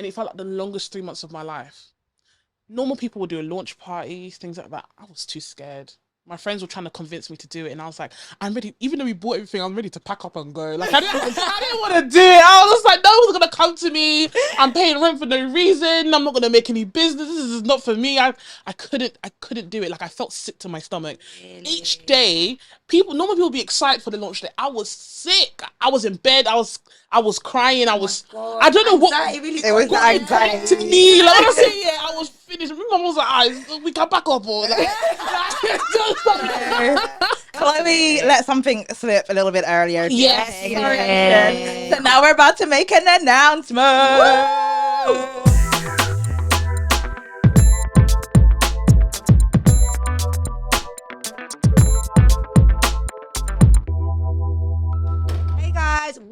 and it felt like the longest 3 months of my life. Normal people would do a launch party, things like that. I was too scared. My friends were trying to convince me to do it, and I was like, I'm ready. Even though we bought everything, I'm ready to pack up and go. Like, I didn't want to do it. I was just like, no one's gonna come to me. I'm paying rent for no reason. I'm not gonna make any business. This is not for me. I couldn't do it. Like, I felt sick to my stomach. Really? Each day, normal people would be excited for the launch day. I was sick. I was in bed. I was crying. I don't know what. Really it was the anxiety to me. Like, when I say I was finished. My mum was like, we can back up or like. Chloe let something slip a little bit earlier. Yes. So now we're about to make an announcement. Woo!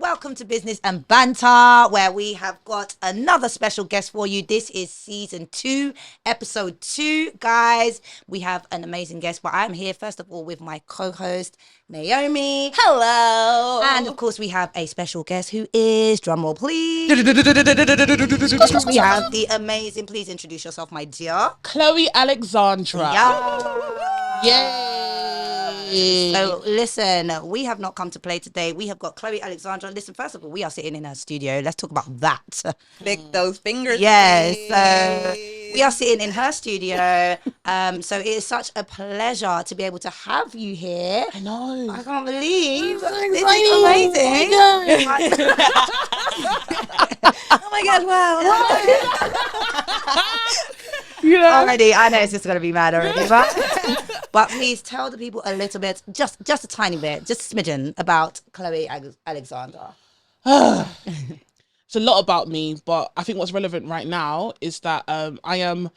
Welcome to Business and Banter, where we have got another special guest for you. This is season 2, episode 2. Guys, we have an amazing guest, but I'm here first of all with my co-host, Naomi. Hello. And of course, we have a special guest who is, drumroll please. We have the amazing, please introduce yourself, my dear. Chloe Alexandra. Yay. So listen, we have not come to play today. We have got Chloe Alexandra. Listen, first of all, we are sitting in her studio. Let's talk about that. Lick those fingers. Yes. So we are sitting in her studio. So it is such a pleasure to be able to have you here. I know. I can't believe so this is amazing. Oh my God! Wow. You know, already, I know it's just gonna be mad already, but please tell the people a little bit, just a tiny bit, just a smidgen about Chloe Alexandra. It's a lot about me, but I think what's relevant right now is that I am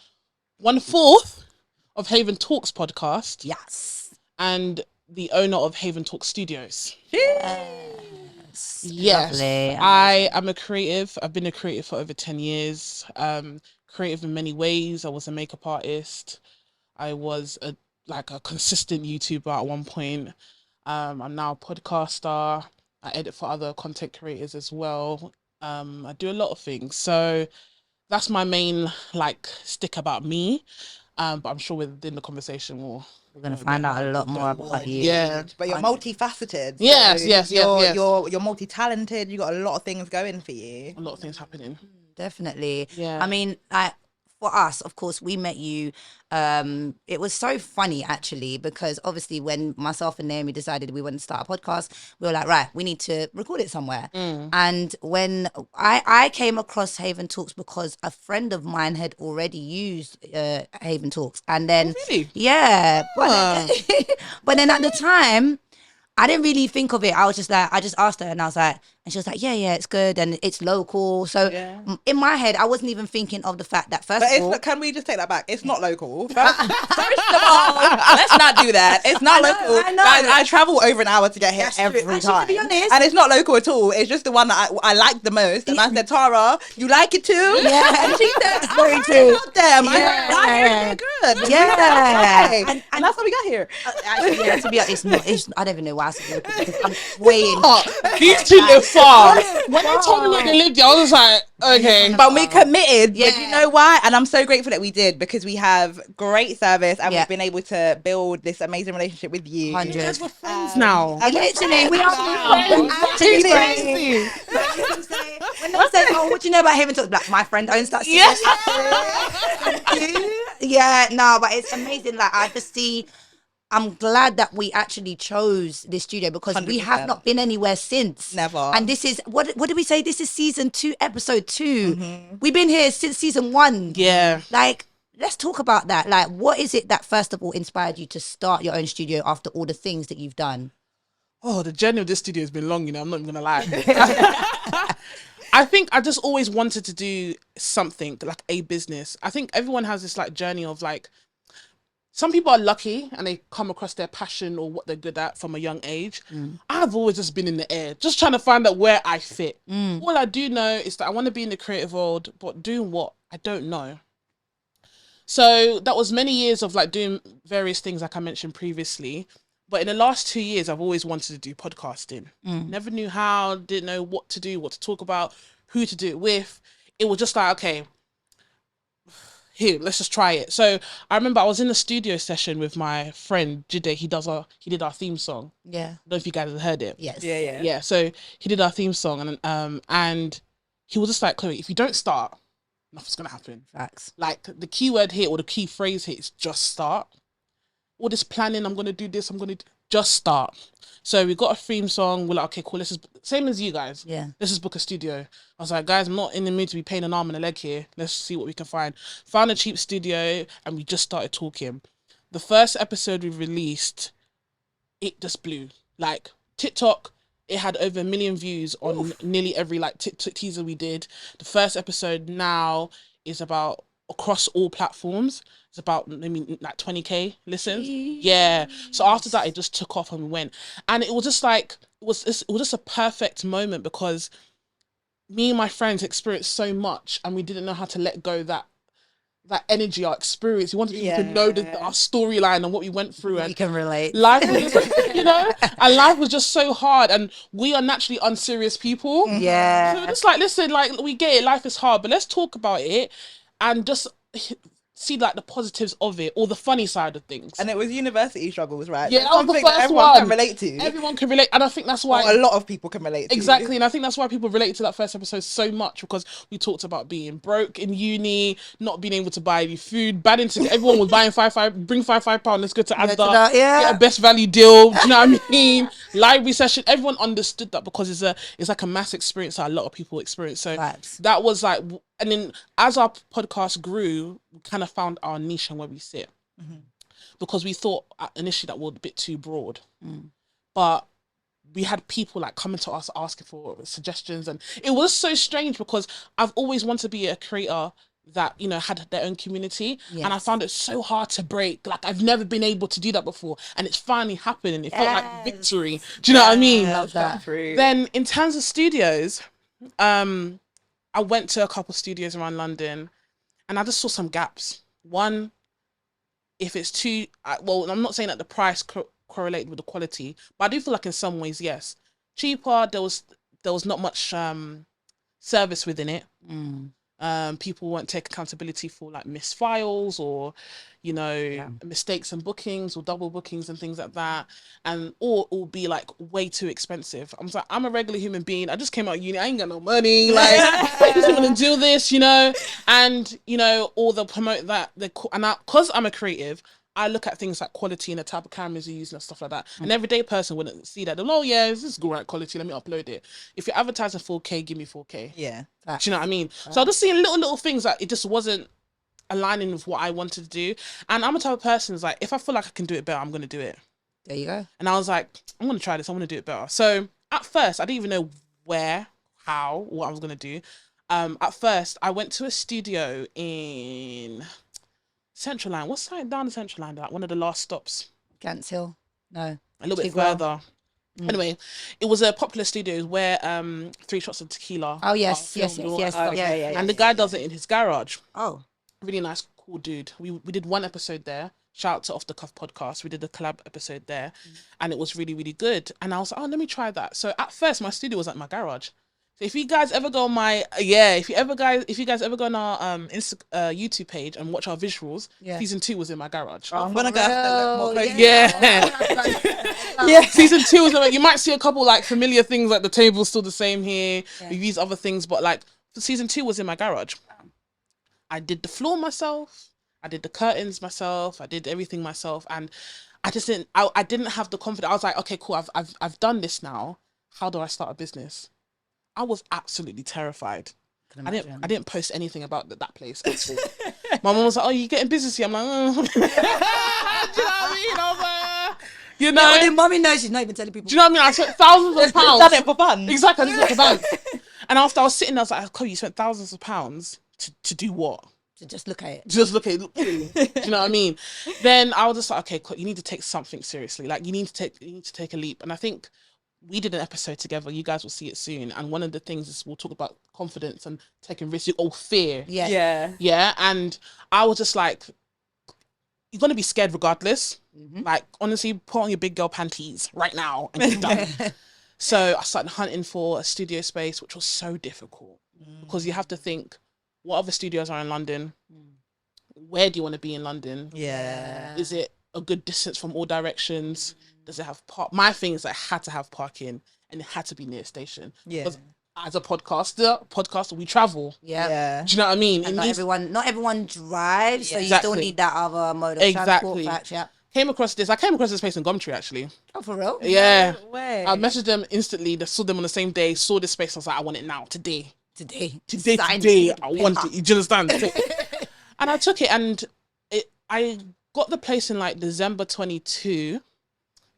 1/4 of Haven Talks podcast. Yes, and the owner of Haven Talk Studios. Yes. Lovely. I am a creative. I've been a creative for over 10 years. Creative in many ways. I was a makeup artist. I was a consistent YouTuber at one point. I'm now a podcaster. I edit for other content creators as well. I do a lot of things. So that's my main stick about me. But I'm sure within the conversation we're going to find out a lot more about you. Yeah. But you're multifaceted. Yes, so yes. You're multi-talented. You got a lot of things going for you. A lot of things happening. Definitely. Yeah. I mean, for us, of course, we met you. It was so funny, actually, because obviously when myself and Naomi decided we wanted to start a podcast, we were like, right, we need to record it somewhere. And when I came across Haven Talks because a friend of mine had already used Haven Talks. And then, really? Yeah. But then at the time, I didn't really think of it. I was just like, I just asked her and I was like, and she was like, yeah, it's good and it's local. So in my head, I wasn't even thinking of the fact that can we just take that back? It's not local. First of all, let's not do that. It's not local. I know. Guys, I travel over an hour to get here every time. To be honest. And it's not local at all. It's just the one that I like the most. And I said, Tara, you like it too? Yeah. And she said, it's very true. I love them. Yeah. I heard they're good. Yeah. And that's how we got here. Actually, to be honest, I don't even know why I said local because I'm way in. These two live far. When they told me where they lived, I was like, okay. But we committed. Yeah. But you know why? And I'm so grateful that we did because we have great service and we've been able to build this amazing relationship with you. 100. Because we're friends now. Literally, we are friends. Crazy. When they say, oh, what do you know about Haven Talks? Like, my friend owns that studio. Yeah, no, but it's amazing. Like, I'm glad that we actually chose this studio because 100%. We have not been anywhere since. Never. And this is, what did we say? This is season 2, episode 2. Mm-hmm. We've been here since season 1. Yeah. Like, let's talk about that. Like, what is it that first of all inspired you to start your own studio after all the things that you've done? Oh, the journey of this studio has been long, I'm not even going to lie. I think I just always wanted to do something, like a business. I think everyone has this journey of some people are lucky and they come across their passion or what they're good at from a young age. I've always just been in the air, just trying to find out where I fit. All I do know is that I want to be in the creative world, but doing what? I don't know. So that was many years of doing various things like I mentioned previously. But in the last 2 years, I've always wanted to do podcasting. Never knew how, didn't know what to do, what to talk about, who to do it with. it was just like, okay, here, let's just try it. So I remember I was in a studio session with my friend Jide. He did our theme song. Yeah. I don't know if you guys have heard it. Yes. Yeah. So he did our theme song, and he was just like, Chloe, if you don't start, nothing's gonna happen. Facts. Like the keyword here or the key phrase here is just start. All this planning, I'm gonna do this, just start. So we got a theme song. We're like, okay, cool. Let's just, same as you guys. Yeah. Let's just book a studio. I was like, guys, I'm not in the mood to be paying an arm and a leg here. Let's see what we can find. Found a cheap studio and we just started talking. The first episode we released, it just blew. Like TikTok, it had over 1 million views on nearly every like teaser we did. The first episode now is about across all platforms. It's about maybe like 20k listens. Yeah. So after that, it just took off and we went. And it was just like, it was just a perfect moment because me and my friends experienced so much and we didn't know how to let go that energy, our experience. We wanted people to know our storyline and what we went through. And you can relate. Life was just, and life was just so hard. And we are naturally unserious people. Yeah. So it's like, listen, like we get it, life is hard, but let's talk about it and just see like the positives of it or the funny side of things. And it was university struggles, right? Yeah, that was the Something first that everyone one. can relate to. Everyone can relate, and I think that's why a lot of people can relate to. Exactly, and I think that's why people relate to that first episode so much because we talked about being broke in uni, not being able to buy any food, bad into everyone was buying bring £5, let's go to Asda, get a best value deal. Do you know what I mean? Library session, everyone understood that because it's like a mass experience that a lot of people experience. So that was like, and then as our podcast grew, we kind of found our niche and where we sit. Because we thought initially that was a bit too broad. But we had people like coming to us asking for suggestions, and it was so strange because I've always wanted to be a creator that had their own community, and I found it so hard to break. Like I've never been able to do that before, and it's finally happened, and it felt like victory. Do you know what I mean? Love that. Then in terms of studios, I went to a couple studios around London, and I just saw some gaps. One, if it's too well, I'm not saying that the price correlated with the quality, but I do feel like in some ways, yes, cheaper. There was not much service within it. People won't take accountability for like missed files or mistakes and bookings or double bookings and things like that, and or it will be like way too expensive. I'm a regular human being. I just came out of uni. I ain't got no money. Like I just want to do this, and or they'll promote that because I'm a creative. I look at things like quality and the type of cameras you use and stuff like that. An everyday person wouldn't see that. They'll, this is great quality. Let me upload it. If you're advertising 4K, give me 4K. Yeah. Do you know what I mean? So I was just seeing little things that it just wasn't aligning with what I wanted to do. And I'm a type of person who's like, if I feel like I can do it better, I'm going to do it. There you go. And I was like, I'm going to try this. I want to do it better. So at first, I didn't even know where, how, what I was going to do. At first, I went to a studio in Central Line. What's that down the Central Line? Like one of the last stops. Gants Hill? No. A little bit further. Anyway, it was a popular studio where 3 Shots of Tequila. Oh yes. Yeah. And the guy does it in his garage. Oh. Really nice, cool dude. We did one episode there. Shout out to Off the Cuff podcast. We did a collab episode there, and it was really, really good. And I was like, oh, let me try that. So at first, my studio was at my garage. So if you guys ever go on my if you guys ever go on our YouTube page and watch our visuals, season 2 was in my garage. Oh, I'm gonna go after more closely. Yeah. Season 2 was you might see a couple like familiar things, like the table's still the same here. We've used other things, but like season 2 was in my garage. I did the floor myself. I did the curtains myself. I did everything myself, and I just didn't. I didn't have the confidence. I was like, okay, cool. I've done this now. How do I start a business? I was absolutely terrified. I didn't post anything about that place at all. My mom was like, "Oh, you getting busy?" I'm like, Do you know what I mean? Yeah, mommy knows she's not even telling people. Do you know what I mean? I spent thousands of pounds. Done it for fun. Exactly, I just did it for fun. And after I was sitting there, I was like, "Oh, you spent thousands of pounds to do what?" To just look at it. Just look at it. Do you know what I mean? Then I was just like, okay, you need to take something seriously. Like you need to take a leap. And I think we did an episode together. You guys will see it soon. And one of the things is we'll talk about confidence and taking risks or fear. Yeah. And I was just like, you're gonna be scared regardless. Like honestly, put on your big girl panties right now and get done. So I started hunting for a studio space, which was so difficult because you have to think, what other studios are in London? Where do you want to be in London? Yeah. Is it a good distance from all directions? Does it have park? My thing is, I had to have parking, and it had to be near a station. Yeah. Because as a podcaster, we travel. Yeah. Do you know what I mean? And It not everyone drives, so you still Exactly. need that other mode of Exactly. transport. Facts, yeah. I came across this place in Gumtree, actually. Oh, for real? Yeah. No way. I messaged them instantly. They saw them on the same day, saw this space. I was like, I want it now, today. Today. I want it. Do you understand? And I took it, and I got the place in like December 22,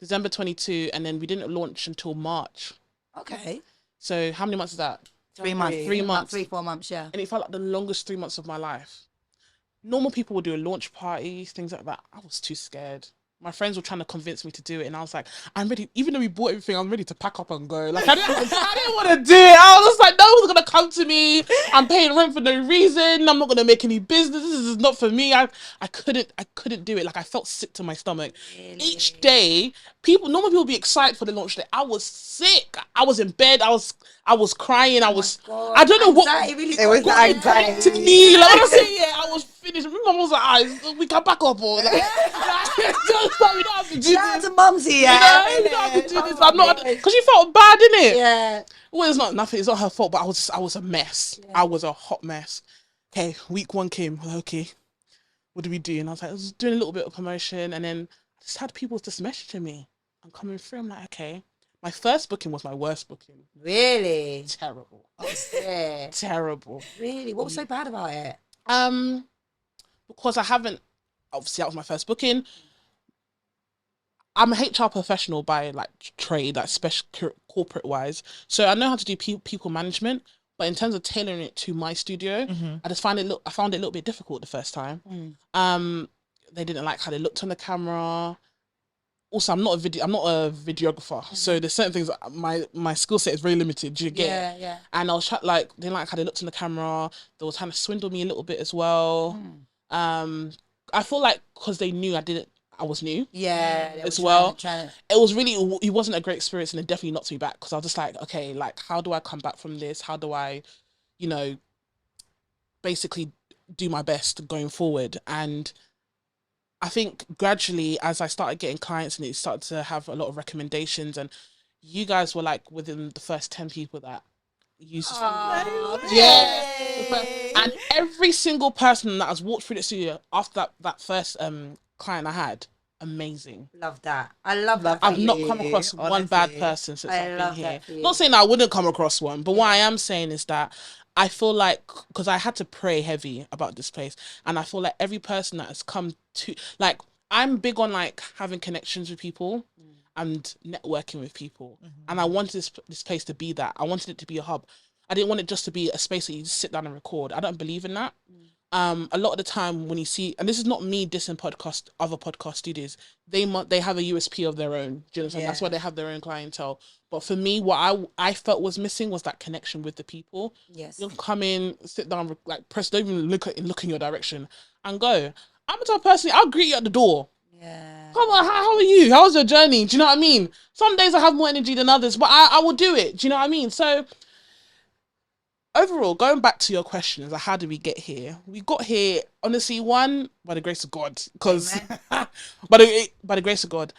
and then we didn't launch until March. Okay. So how many months is that? 3 months. 3 months. 3-4 months, yeah. And it felt like the longest 3 months of my life. Normal people would do a launch party, things like that. I was too scared. My friends were trying to convince me to do it, and I was like, I'm ready. Even though we bought everything, I'm ready to pack up and go. Like I didn't want to do it. I was just like, no one's gonna come to me. I'm paying rent for no reason. I'm not gonna make any business. This is not for me. I couldn't do it. Like I felt sick to my stomach. Really? Each day, normal people be excited for the launch day. I was sick. I was in bed. I was crying. God. I don't know Anxiety what. really It was got you. anxiety. To me, like when I say I was finished. My mum was like, we can back up or like, just like, we don't have to do Shout out this. to Mumsy, You yeah. know, we don't have to do this. I'm not, because she felt bad, innit? Yeah. Well, it's not nothing. It's not her fault, but I was a mess. Yeah. I was a hot mess. Okay, week 1 came. Like, okay, what do we do? And I was like, I was doing a little bit of promotion, and then I just had people just messaging me. I'm coming through. I'm like, okay. My first booking was my worst booking. Really? Terrible. Oh, yeah. Terrible. Really? What was so bad about it? Because obviously that was my first booking. I'm a HR professional by like trade, like special corporate wise. So I know how to do people management, but in terms of tailoring it to my studio, I found it a little bit difficult the first time. They didn't like how they looked on the camera. Also, I'm not a videographer, so there's certain things my skill set is very limited. Do you get it? Yeah. And I was they didn't like how they looked on the camera. They was trying to swindle me a little bit as well. I feel like because they knew I was new. Yeah. As well. Trying to... It wasn't a great experience, and it definitely knocked me back because I was just like, okay, like how do I come back from this? How do I, basically do my best going forward? And I think gradually, as I started getting clients and it started to have a lot of recommendations, and you guys were like within the first 10 people that used the studio. Yeah. And every single person that has walked through the studio after that first client I had, amazing. Love that. I love that. I've not come across one bad person since I've been here. That Not saying that I wouldn't come across one, but what I am saying is that I feel like, because I had to pray heavy about this place, and I feel like every person that has come to, like, I'm big on like having connections with people and networking with people, and I wanted this place to be that. I wanted it to be a hub. I didn't want it just to be a space that you just sit down and record. I don't believe in that. A lot of the time when you see, and this is not me dissing other podcast studios, they have a USP of their own. Do you understand? That's why they have their own clientele. But for me, what I felt was missing was that connection with the people. Yes. You'll come in, sit down, like press, don't even look in your direction, and go. I'm the type of person, I'll greet you at the door. Yeah. Come on, how are you? How's your journey? Do you know what I mean? Some days I have more energy than others, but I will do it. Do you know what I mean? So overall, going back to your question, like how did we get here? We got here, honestly, one, by the grace of God, because by the grace of God,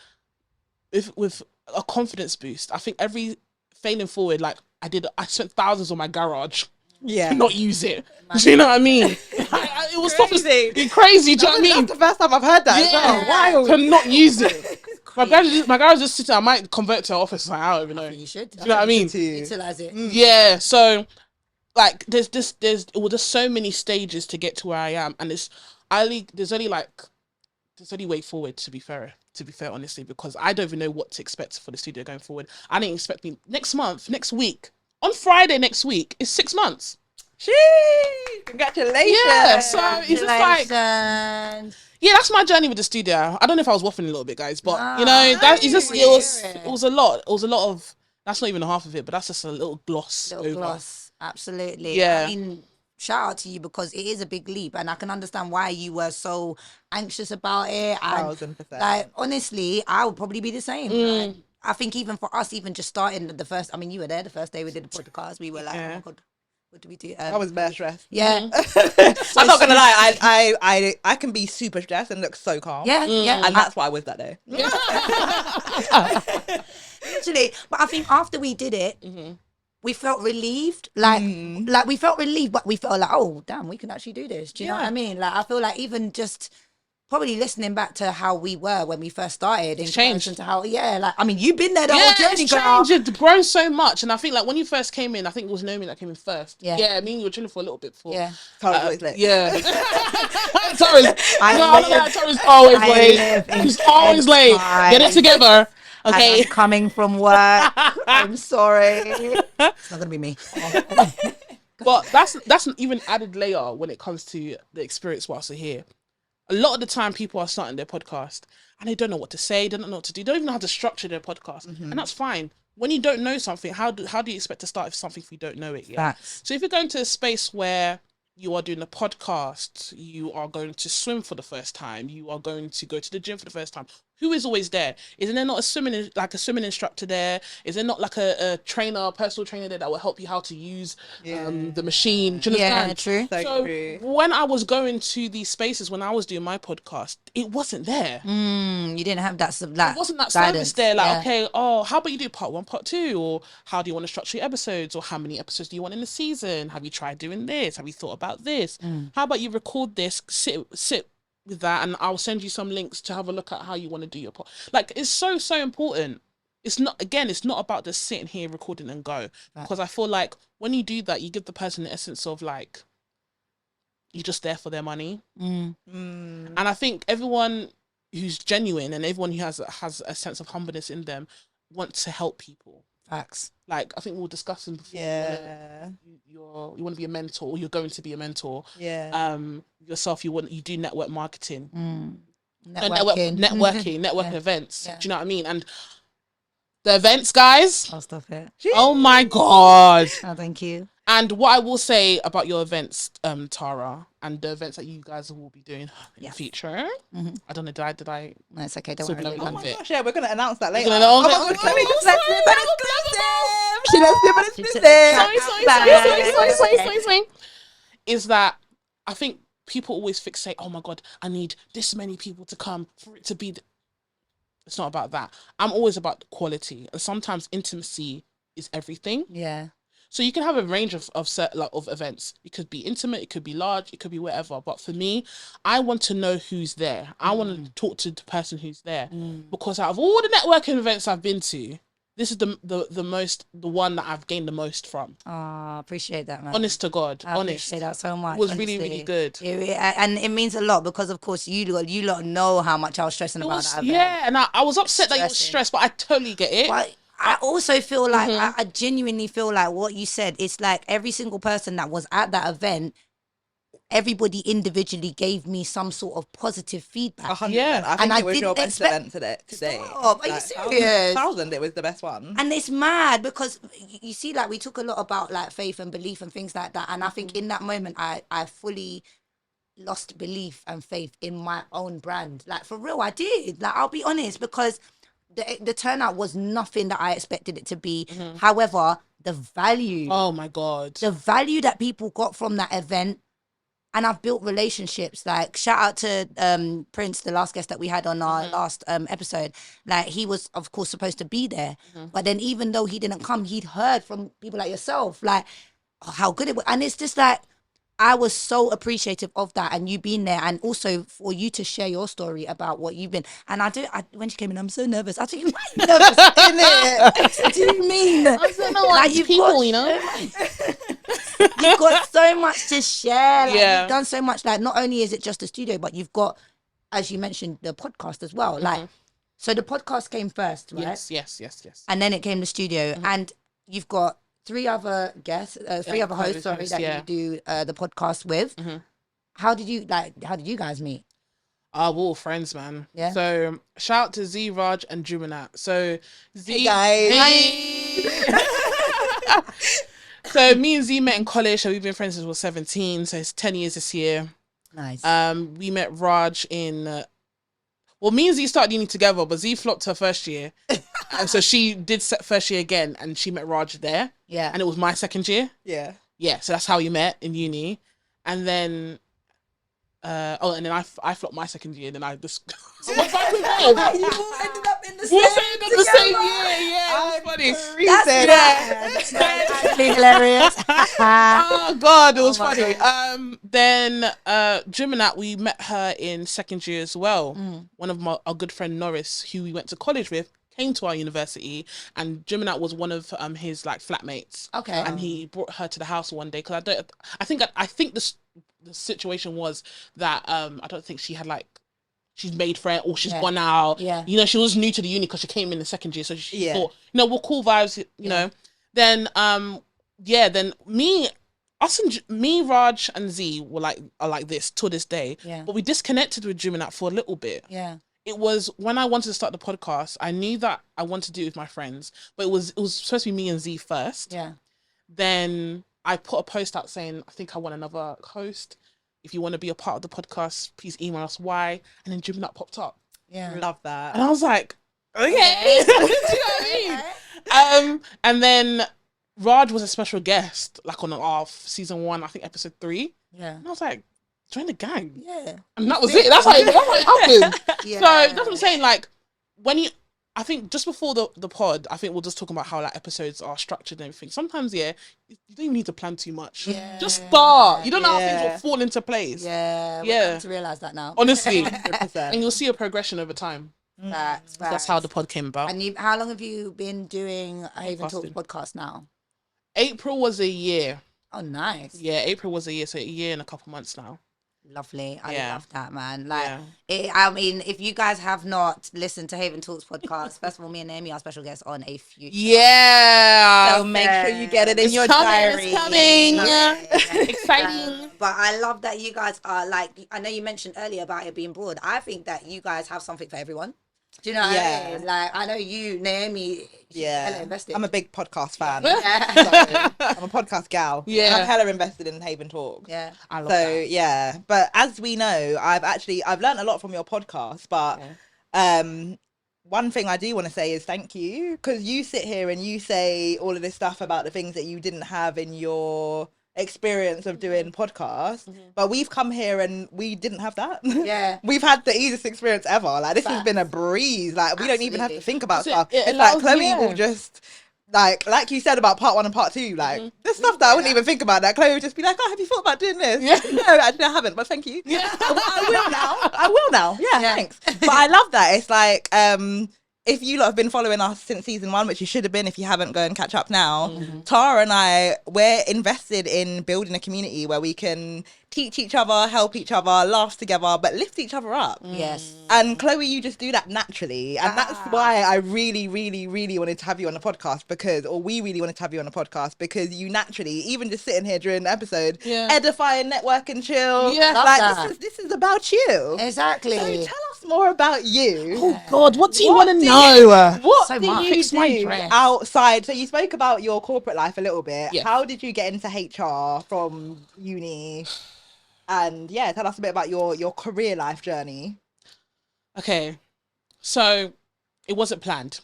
with a confidence boost. I think every failing forward, like I spent thousands on my garage. Yeah. To not use it. Do you know what I mean? It was Crazy. Crazy. Do you know what I mean? That's the first time I've heard that. Yeah. Wild. To not use it. My garage just sitting. I might convert it to an office. Like, I don't even know. You should. Do you know what I mean? Utilize it. Yeah. So, like, there's just so many stages to get to where I am, and there's only way forward. To be fair, honestly, because I don't even know what to expect for the studio going forward. I didn't expect me next week. On Friday next week is 6 months. Sheesh! Congratulations! Yeah, so it's just like, Congratulations. yeah, that's my journey with the studio. I don't know if I was waffling a little bit, guys, but Nah, you know, that is just it was it. a lot. It was a lot of. That's not even a half of it, but that's just a little gloss. Little gloss. Absolutely. Yeah. I mean, shout out to you because it is a big leap, and I can understand why you were so anxious about it. And 1000%. like, honestly, I would probably be the same. Like, I think even for us, even just starting the first, I mean, you were there the first day we did the podcast. We were like, oh my God, what do we do? I was bare stressed. Yeah. I'm not gonna lie. I can be super stressed and look so calm. Yeah, yeah. And that's what I was that day. Literally. But I think after we did it, we felt relieved. Like we felt relieved, but we felt like, oh, damn, we can actually do this. Do you know what I mean? Like, I feel like even just probably listening back to how we were when we first started in comparison to how, like, I mean, you've been there the whole journey, girl. It's grown so much. And I think, like, when you first came in, I think it was Naomi that came in first. Yeah. Yeah, I mean, you were chilling for a little bit before. Yeah. Tara's late. Yeah. Tara's always late. She's always late. Get it together. Okay. I'm coming from work. I'm sorry. It's not going to be me. But that's an even added layer when it comes to the experience whilst we're here. A lot of the time, people are starting their podcast and they don't know what to say, they don't know what to do, they don't even know how to structure their podcast, and that's fine. When you don't know something, how do you expect to start something if you don't know it yet? Facts. So if you're going to a space where you are doing a podcast, you are going to swim for the first time, you are going to go to the gym for the first time, who is always there? Isn't there not a swimming instructor there? Is there not like a personal trainer there that will help you how to use the machine? Do you understand? Yeah, true. So true. when I was going to these spaces, when I was doing my podcast, it wasn't there. You didn't have that. It wasn't that guidance. service there. Like, okay, how about you do part 1, part 2? Or how do you want to structure your episodes? Or how many episodes do you want in the season? Have you tried doing this? Have you thought about this? How about you record this, sit with that, and I'll send you some links to have a look at how you want to do your pod. Like, it's so important. It's not about just sitting here recording and go. Because I feel like when you do that, you give the person the essence of, like, you're just there for their money. And I think everyone who's genuine and everyone who has a sense of humbleness in them wants to help people. Facts. Like, I think we were discussing before. Yeah. You want to be a mentor, or you're going to be a mentor. Yeah. Yourself, you do network marketing. Networking. Networking events. Do you know what I mean? And the events, guys. I'll stop it. Oh my God. Oh, thank you. And what I will say about your events, Tara, and the events that you guys will be doing in the future. I don't know, did I? No, it's okay. Don't So worry. below Oh my gosh, yeah, we're going to announce that later. We're gonna announce oh my that. God, Chloe, just let's do Sorry. Is that I think people always fixate, oh my God, I need this many people to come for it to be. It's not about that. I'm always about quality. And sometimes intimacy is everything. Yeah. So you can have a range of events. It could be intimate, it could be large, it could be whatever. But for me, I want to know who's there. I want to talk to the person who's there. Because out of all the networking events I've been to, this is the one that I've gained the most from. Oh, appreciate that, man. Honest to God. I appreciate that so much. It was honestly. really, really good. And it means a lot because, of course, you lot know how much I was stressing about that event. Yeah, and I was upset that you were stressed, but I totally get it. But I also feel like, I genuinely feel like what you said, it's like every single person that was at that event, everybody individually gave me some sort of positive feedback. 100%. Yeah. I think it was your best event today. Stop. Are you serious? 1,000, it was the best one. And it's mad because you see, like, we talk a lot about like faith and belief and things like that. And I think in that moment, I fully lost belief and faith in my own brand. Like, for real, I did. Like, I'll be honest, because the turnout was nothing that I expected it to be. However, the value. Oh my God. The value that people got from that event. And I've built relationships. Like, shout out to Prince, the last guest that we had on our last episode. Like, he was, of course, supposed to be there. But then even though he didn't come, he'd heard from people like yourself, like, how good it was. And it's just like, I was so appreciative of that and you being there, and also for you to share your story about what you've been. And when she came in, I'm so nervous. I think, why are you nervous in it? What do you mean? I don't know, like you've people, you know? You've got so much to share. Like, Yeah. You've done so much. Like, not only is it just the studio, but you've got, as you mentioned, the podcast as well. Like, so the podcast came first, right? Yes. And then it came the studio, and you've got three other guests, three other hosts, sorry, that you do the podcast with. How did you guys meet? We're all friends, man. Yeah. So shout out to Z, Raj, and Jumanat. So Z, Hey guys. So me and Z met in college. So we've been friends since we were 17. So it's 10 years this year. Nice. We met Raj in. Me and Z started uni together, but Z flopped her first year, and so she did first year again, and she met Raj there. Yeah. And it was my second year. Yeah. Yeah, so that's how we met in uni, and then and then I flopped my second year, and then I just I went back with them. You all ended up in the We were same saying the same year. Yeah, it was funny. That's that's actually hilarious. Oh God, it was my funny. Then Jiminat, we met her in second year as well. One of our good friend Norris, who we went to college with, came to our university, and Jiminat was one of his like flatmates. Okay. And he brought her to the house one day because I think the situation was that I don't think she had like she's made friends or she's gone out. Yeah. You know, she was new to the uni because she came in the second year, so she Yeah. thought, you know, we're cool vibes, you know. Then then me, Raj and Z are like this to this day. Yeah. But we disconnected with Jiminat for a little bit. Yeah. It was when I wanted to start the podcast, I knew that I wanted to do it with my friends, but it was supposed to be me and Z first. Yeah. Then I put a post out saying, I think I want another host. If you want to be a part of the podcast, please email us why. And then Jiminat popped up. Yeah. Love that. And I was like, okay. Do you know what I mean? And then Raj was a special guest, like on our season 1, I think episode 3. Yeah. And I was like, join the gang. Yeah. And that was it. That's how it happened. Yeah. So that's what I'm saying. Like, I think just before the pod, I think we'll just talk about how like episodes are structured and everything. Sometimes, you don't even need to plan too much. Yeah. Just start. You don't know how things will fall into place. Yeah. We're Yeah. coming to realise that now. Honestly. 100%. And you'll see a progression over time. That's how the pod came about. And how long have you been doing a Haven Talks Podcasting. podcast now? April was a year. Oh, nice. Yeah, April was a year. So a year and a couple months now. Lovely. I Yeah. love that, man. Like, Yeah. I mean, if you guys have not listened to Haven Talks podcast, first of all, me and Naomi are special guests on a future. Yeah. So make sure you get it in your coming, diary. It's coming. Yeah. Exciting. But I love that you guys are like, I know you mentioned earlier about it being broad. I think that you guys have something for everyone. Do you know what I mean? Like, I know you, Naomi, hella invested. I'm a big podcast fan. Yeah. So, I'm a podcast gal. Yeah. I'm hella invested in Haven Talks. Yeah. I love So that. yeah, but as we know, I've learned a lot from your podcast. But one thing I do want to say is thank you, because you sit here and you say all of this stuff about the things that you didn't have in your experience of doing podcasts, but we've come here and we didn't have that. Yeah. We've had the easiest experience ever. Like, this has Facts. been a breeze. Like, we don't even have to Absolutely. think about So stuff. it It's like allows- Chloe yeah. will just like you said about part 1 and part 2, like there's stuff that I wouldn't even think about, that Chloe would just be like, oh, have you thought about doing this? Yeah. No, actually I haven't, but thank you. Yeah. I will now. Yeah, Yeah. thanks. But I love that. It's like, if you lot have been following us since season 1, which you should have been, if you haven't, go and catch up now. Tara and I, we're invested in building a community where we can teach each other, help each other, laugh together, but lift each other up. Yes. And Chloe, you just do that naturally. And that's why I really, really, really wanted to have you on the podcast, we really wanted to have you on the podcast, because you naturally, even just sitting here during the episode, edifying, network and chill. Yeah. Love Like, that. this is about you. Exactly. So tell us more about you. Oh God, what do you What want to do know? What So do much. you Fix my do dress. outside? So you spoke about your corporate life a little bit. Yeah. How did you get into HR from uni? And yeah, tell us a bit about your career life journey. Okay, so it wasn't planned.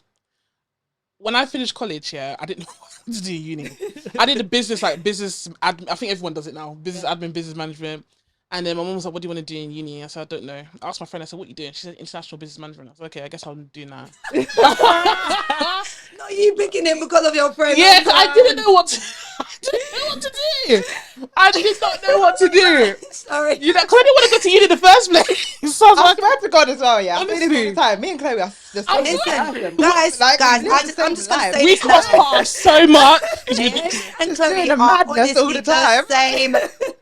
When I finished college, I didn't know what to do uni. I did a business I think everyone does it now. Business admin, business management. And then my mum was like, what do you want to do in uni? I said, I don't know. I asked my friend, I said, what are you doing? She said, international business management. I said, okay, I guess I'll do that. Not you picking it because of your friend. Yeah, 'cause I didn't know what to do. I did not know what to do. Sorry. You know, because I didn't want to go to uni in the first place. So I was I like, swear to God as well, yeah. I say this all Honestly. the time. Me and Chloe are just I'm so listen, different. Guys, Like, I'm we live just the gonna same say life. this we cross paths so much. And Chloe Doing the are madness all honestly the time. same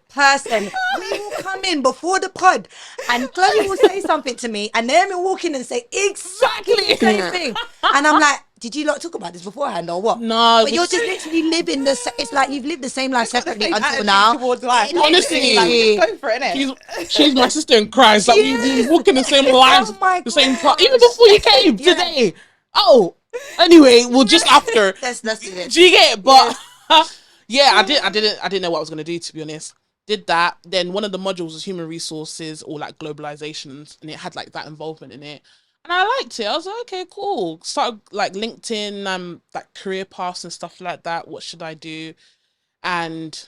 person. We will come in before the pod, and Chloe will say something to me, and then we'll walk in and say exactly the same thing. And I'm like, did you lot talk about this beforehand or what? No, But you're just literally living it's like you've lived the same life separately Same until attitude now. towards life. Honestly. Like, just go for it, innit? she's my sister in Christ. Like we walk in the same lives, my the same gosh. part. Even before you came Yeah. today. Oh, anyway, well, just after. Let's do this. Do you get it? But yeah, I didn't know what I was gonna do, to be honest. Did that. Then one of the modules was human resources or like globalizations, and it had like that involvement in it. And I liked it. I was like, okay, cool. Started like LinkedIn, like career paths and stuff like that. What should I do? And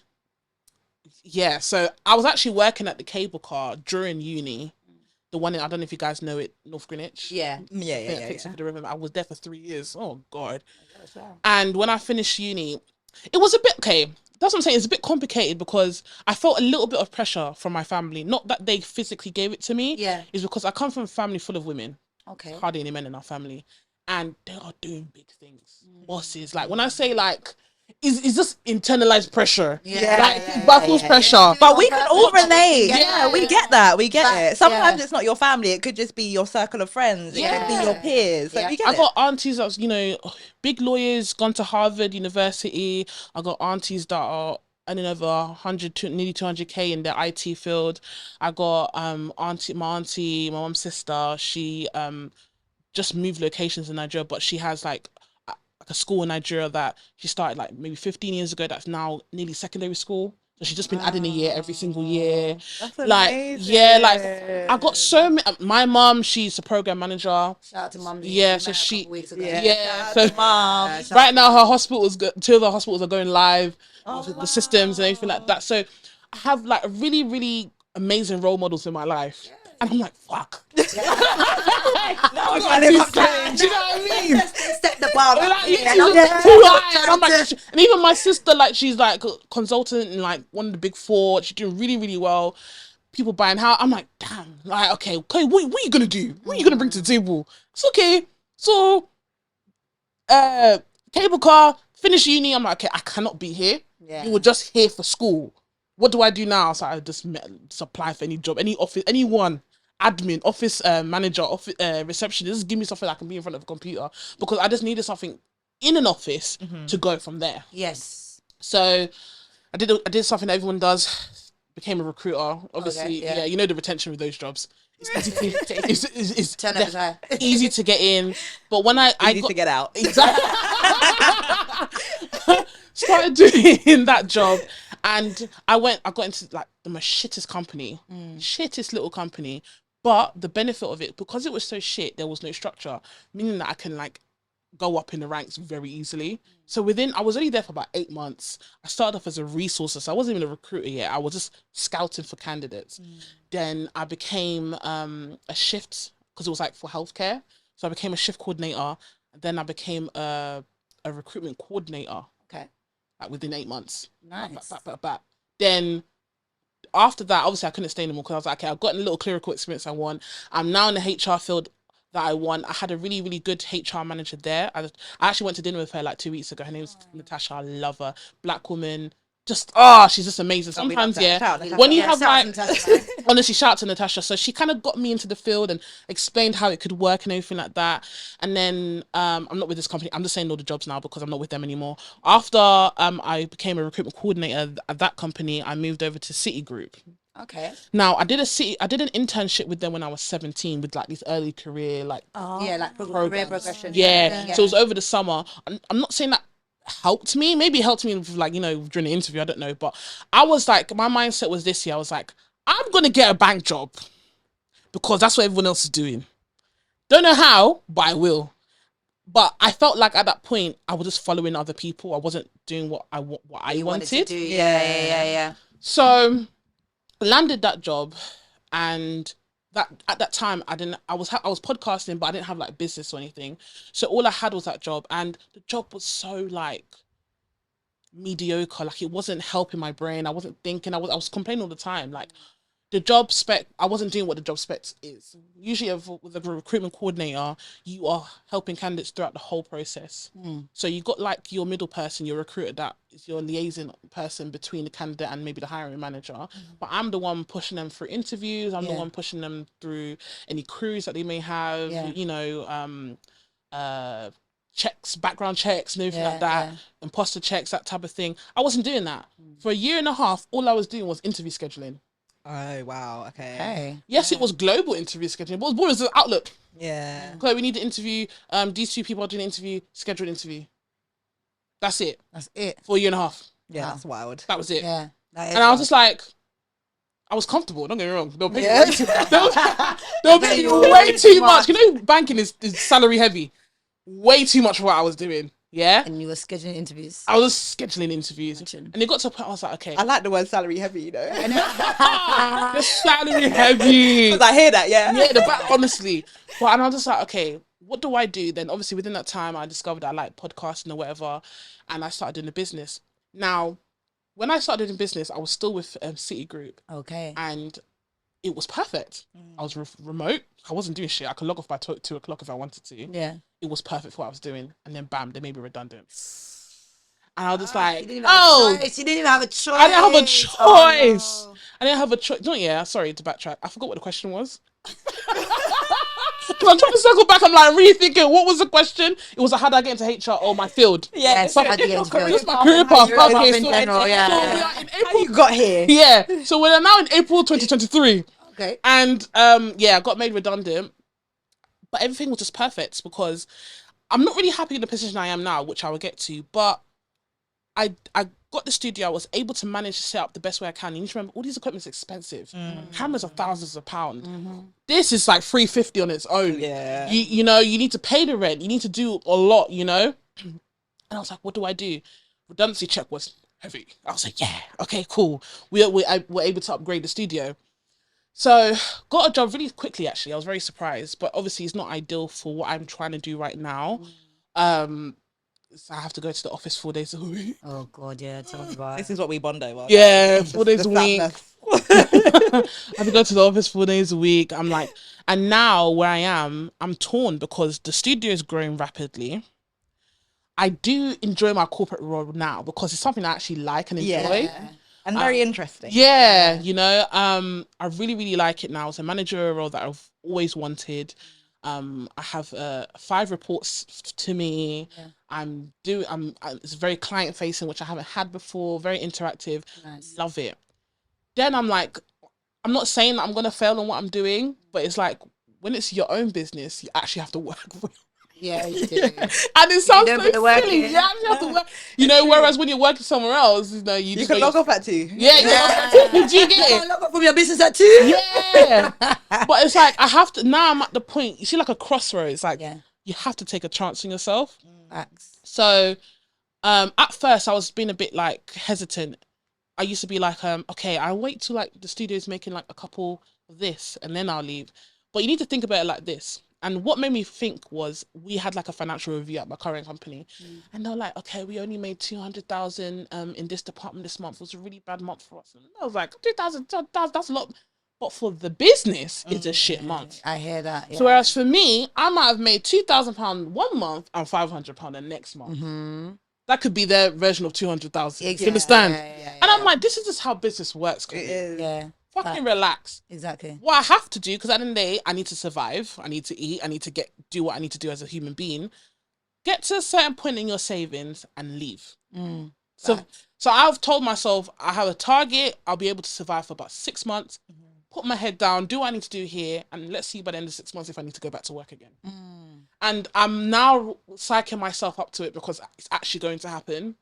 Yeah, so I was actually working at the cable car during uni. The one in, I don't know if you guys know it, North Greenwich. Yeah. I think for the river. I was there for 3 years. Oh God. Wow. And when I finished uni, it was a bit okay. That's what I'm saying. It's a bit complicated because I felt a little bit of pressure from my family. Not that they physically gave it to me. Yeah. It's because I come from a family full of women. Okay. Hardly any men in our family. And they are doing big things. Bosses. Like when I say like, it's just internalized pressure. Like battles pressure. But we can all relate. Yeah, We get that. We get it. Sometimes yeah. it's not your family. It could just be your circle of friends. It could be your peers. So we get I it. got aunties that's, you know, big lawyers, gone to Harvard University. I got aunties that are earning over 100 to nearly 200k in the IT field. I got my mom's sister. She just moved locations in Nigeria, but she has like a school in Nigeria that she started like maybe 15 years ago. That's now nearly secondary school. So she's just been adding a year every single year. That's like, amazing. yeah, like I got so many. My mum, she's a program manager. Shout out to mum. Yeah, so she. Weeks ago. So Mom. right now her hospitals, two of the hospitals are going live with the systems and everything like that. So I have like really, really amazing role models in my life. And I'm like, fuck. No, I'm trying to live up to it. Do you know what I mean? Step the bar. Like, too high. And I'm like, and even my sister, like, she's like a consultant in like one of the big four. She's doing really, really well. People buying house. I'm like, damn. Like, okay, what are you gonna do? What are you gonna bring to the table? It's okay. So, cable car, finish uni. I'm like, okay, I cannot be here. Yeah. You were just here for school. What do I do now? So I just apply for any job, any office, anyone. Admin, office manager, office receptionist. Just give me something I can be in front of a computer because I just needed something in an office to go from there. Yes. So I did something that everyone does. Became a recruiter. Obviously, Okay, yeah. you know the retention with those jobs. It's easy to, it's Turnovers high. easy to get in, but when I Easy got to get out. exactly started doing that job, and I got into like the most shittest company, shittest little company. But the benefit of it, because it was so shit, there was no structure, meaning that I can like go up in the ranks very easily. So I was only there for about 8 months. I started off as a resourcer, so I wasn't even a recruiter yet. I was just scouting for candidates. Then I became a shift, because it was like for healthcare. So I became a shift coordinator. Then I became a recruitment coordinator. Okay. Like within 8 months. Nice. Then after that, obviously I couldn't stay anymore because I was like, okay, I've gotten a little clerical experience I want. I'm now in the HR field that I want. I had a really, really good HR manager there. I actually went to dinner with her like 2 weeks ago. Her name's Natasha. I love her. Black woman. Just, she's just amazing. Sometimes, when you have like, honestly, shout out to Natasha. So she kind of got me into the field and explained how it could work and everything like that. And then I'm not with this company. I'm just saying all the jobs now because I'm not with them anymore. After I became a recruitment coordinator at that company, I moved over to City Group. Okay. Now I did an internship with them when I was 17 with like these early career like like career progression. Yeah. So it was over the summer. I'm not saying that helped me. Maybe it helped me with like, during the interview, I don't know. But I was like, my mindset was this year, I was like, I'm gonna get a bank job because that's what everyone else is doing. Don't know how, but I will. But I felt like at that point I was just following other people. I wasn't doing what I wanted to do. Yeah. So landed that job, and that at that time I was podcasting, but I didn't have like business or anything. So all I had was that job, and the job was so like mediocre. Like it wasn't helping my brain. I wasn't thinking. I was complaining all the time. Like the job spec, I wasn't doing what the job spec is. Usually with a recruitment coordinator, you are helping candidates throughout the whole process. So you got like your middle person, your recruiter, that is your liaison person between the candidate and maybe the hiring manager. But I'm the one pushing them through interviews. I'm the one pushing them through any queries that they may have, checks, background checks and everything like that, imposter checks, that type of thing. I wasn't doing that. For a year and a half, all I was doing was interview scheduling. Oh, wow. Okay. Yes, it was global interview scheduling, but it was Outlook. Yeah. Chloe, we need to interview. These 2 people are doing an interview, scheduled interview. That's it. For a year and a half. Yeah, that's wild. That was it. Yeah. And I was just like, I was comfortable, don't get me wrong. They'll pay me way too much. You know, banking is salary heavy. Way too much for what I was doing. Yeah. And you were scheduling interviews. I was scheduling interviews. Imagine. And it got to a point I was like, okay. I like the word salary heavy, you know. The salary heavy. Because I hear that, yeah. Yeah, honestly. But and I was just like, okay, what do I do? Then obviously within that time I discovered I like podcasting or whatever, and I started doing the business. Now, when I started doing business, I was still with City Group. Okay. And it was perfect. I was remote. I wasn't doing shit. I could log off by 2 o'clock if I wanted to. Yeah. It was perfect for what I was doing. And then bam, they made me redundant. And I was just like, You oh, didn't even have a choice. I didn't have a choice. Oh, no. I didn't have a choice. No, yeah, sorry to backtrack. I forgot what the question was. Because I'm trying to circle back. I'm like really thinking, what was the question? It was how do I get into HR or my field? Yes, Fuck, how do you get into field? It's my career path. Career path Okay, in so, general, yeah. so we are in How April. you got here? Yeah, so we're now in April 2023. Okay. And yeah, I got made redundant. But everything was just perfect because I'm not really happy in the position I am now, which I will get to. But I got the studio. I was able to manage to set up the best way I can. You need to remember, all these equipment's expensive. Cameras are thousands of pounds. This is like $350 on its own. Yeah. You know, you need to pay the rent. You need to do a lot, you know? And I was like, what do I do? Redundancy check was heavy. I was like, yeah, okay, cool. We're able to upgrade the studio. So got a job really quickly, actually. I was very surprised. But obviously it's not ideal for what I'm trying to do right now. So I have to go to the office 4 days a week. Oh God, yeah. Tell me about This it. is what we bond over. Yeah, 4 days The a week. sadness. I have to go to the office 4 days a week. I'm like, and now where I am, I'm torn because the studio is growing rapidly. I do enjoy my corporate role now because it's something I actually like and enjoy. Yeah. And very interesting. Yeah, you know, I really, really like it now. It's a managerial role that I've always wanted. I have 5 reports to me. Yeah. It's very client facing, which I haven't had before. Very interactive. Nice. Love it. Then I'm like, I'm not saying that I'm gonna fail on what I'm doing, but it's like when it's your own business, you actually have to work for it. Yeah, you do. And it sounds don't so put the work silly. in. You actually have to work. You know, whereas when you're working somewhere else, you know, you You just can go, log off at 2. Yeah, yeah. Do you get it? Log off from your business at 2. Yeah. But it's like I have to now. I'm at the point. You see, like a crossroads. Like you have to take a chance on yourself. Facts. So, at first I was being a bit like hesitant. I used to be like, okay, I'll wait till like the studio's making like a couple of this and then I'll leave. But you need to think about it like this. And what made me think was we had like a financial review at my current company, and they're like, okay, we only made 200,000 in this department this month. It was a really bad month for us. And I was like, 2,000, that's a lot. But for the business, it's a shit month. I hear that. Yeah. So whereas for me, I might have made £2,000 one month and £500 the next month. That could be their version of 200,000. Exactly. You understand? Yeah. And I'm like, this is just how business works. It is. Yeah. Fucking relax. Exactly. What I have to do, because at the end of the day, I need to survive. I need to eat. I need to do what I need to do as a human being. Get to a certain point in your savings and leave. So I've told myself I have a target. I'll be able to survive for about 6 months. Put my head down, do what I need to do here, and let's see by the end of 6 months if I need to go back to work again. And I'm now psyching myself up to it because it's actually going to happen,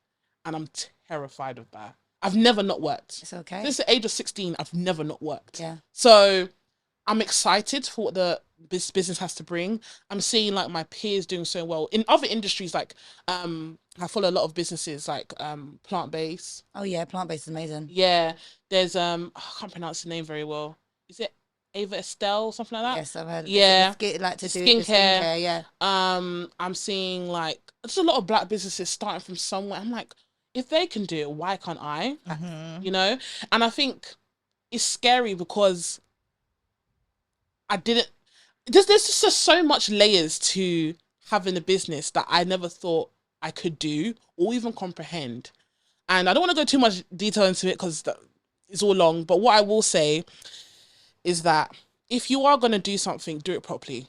and I'm terrified of that. I've never not worked. It's okay. Since the age of 16, I've never not worked. Yeah. So I'm excited for what the business has to bring. I'm seeing like my peers doing so well in other industries. Like I follow a lot of businesses like plant-based. Oh yeah, plant-based is amazing. Yeah. There's I can't pronounce the name very well. Is it Ava Estelle or something like that? Yes, I've heard. Yeah. Like to do Skincare. skincare. Yeah. I'm seeing like there's a lot of black businesses starting from somewhere. I'm like, if they can do it, why can't I? You know? And I think it's scary because there's just so much layers to having a business that I never thought I could do or even comprehend. And I don't want to go too much detail into it because it's all long. But what I will say is that if you are going to do something, do it properly.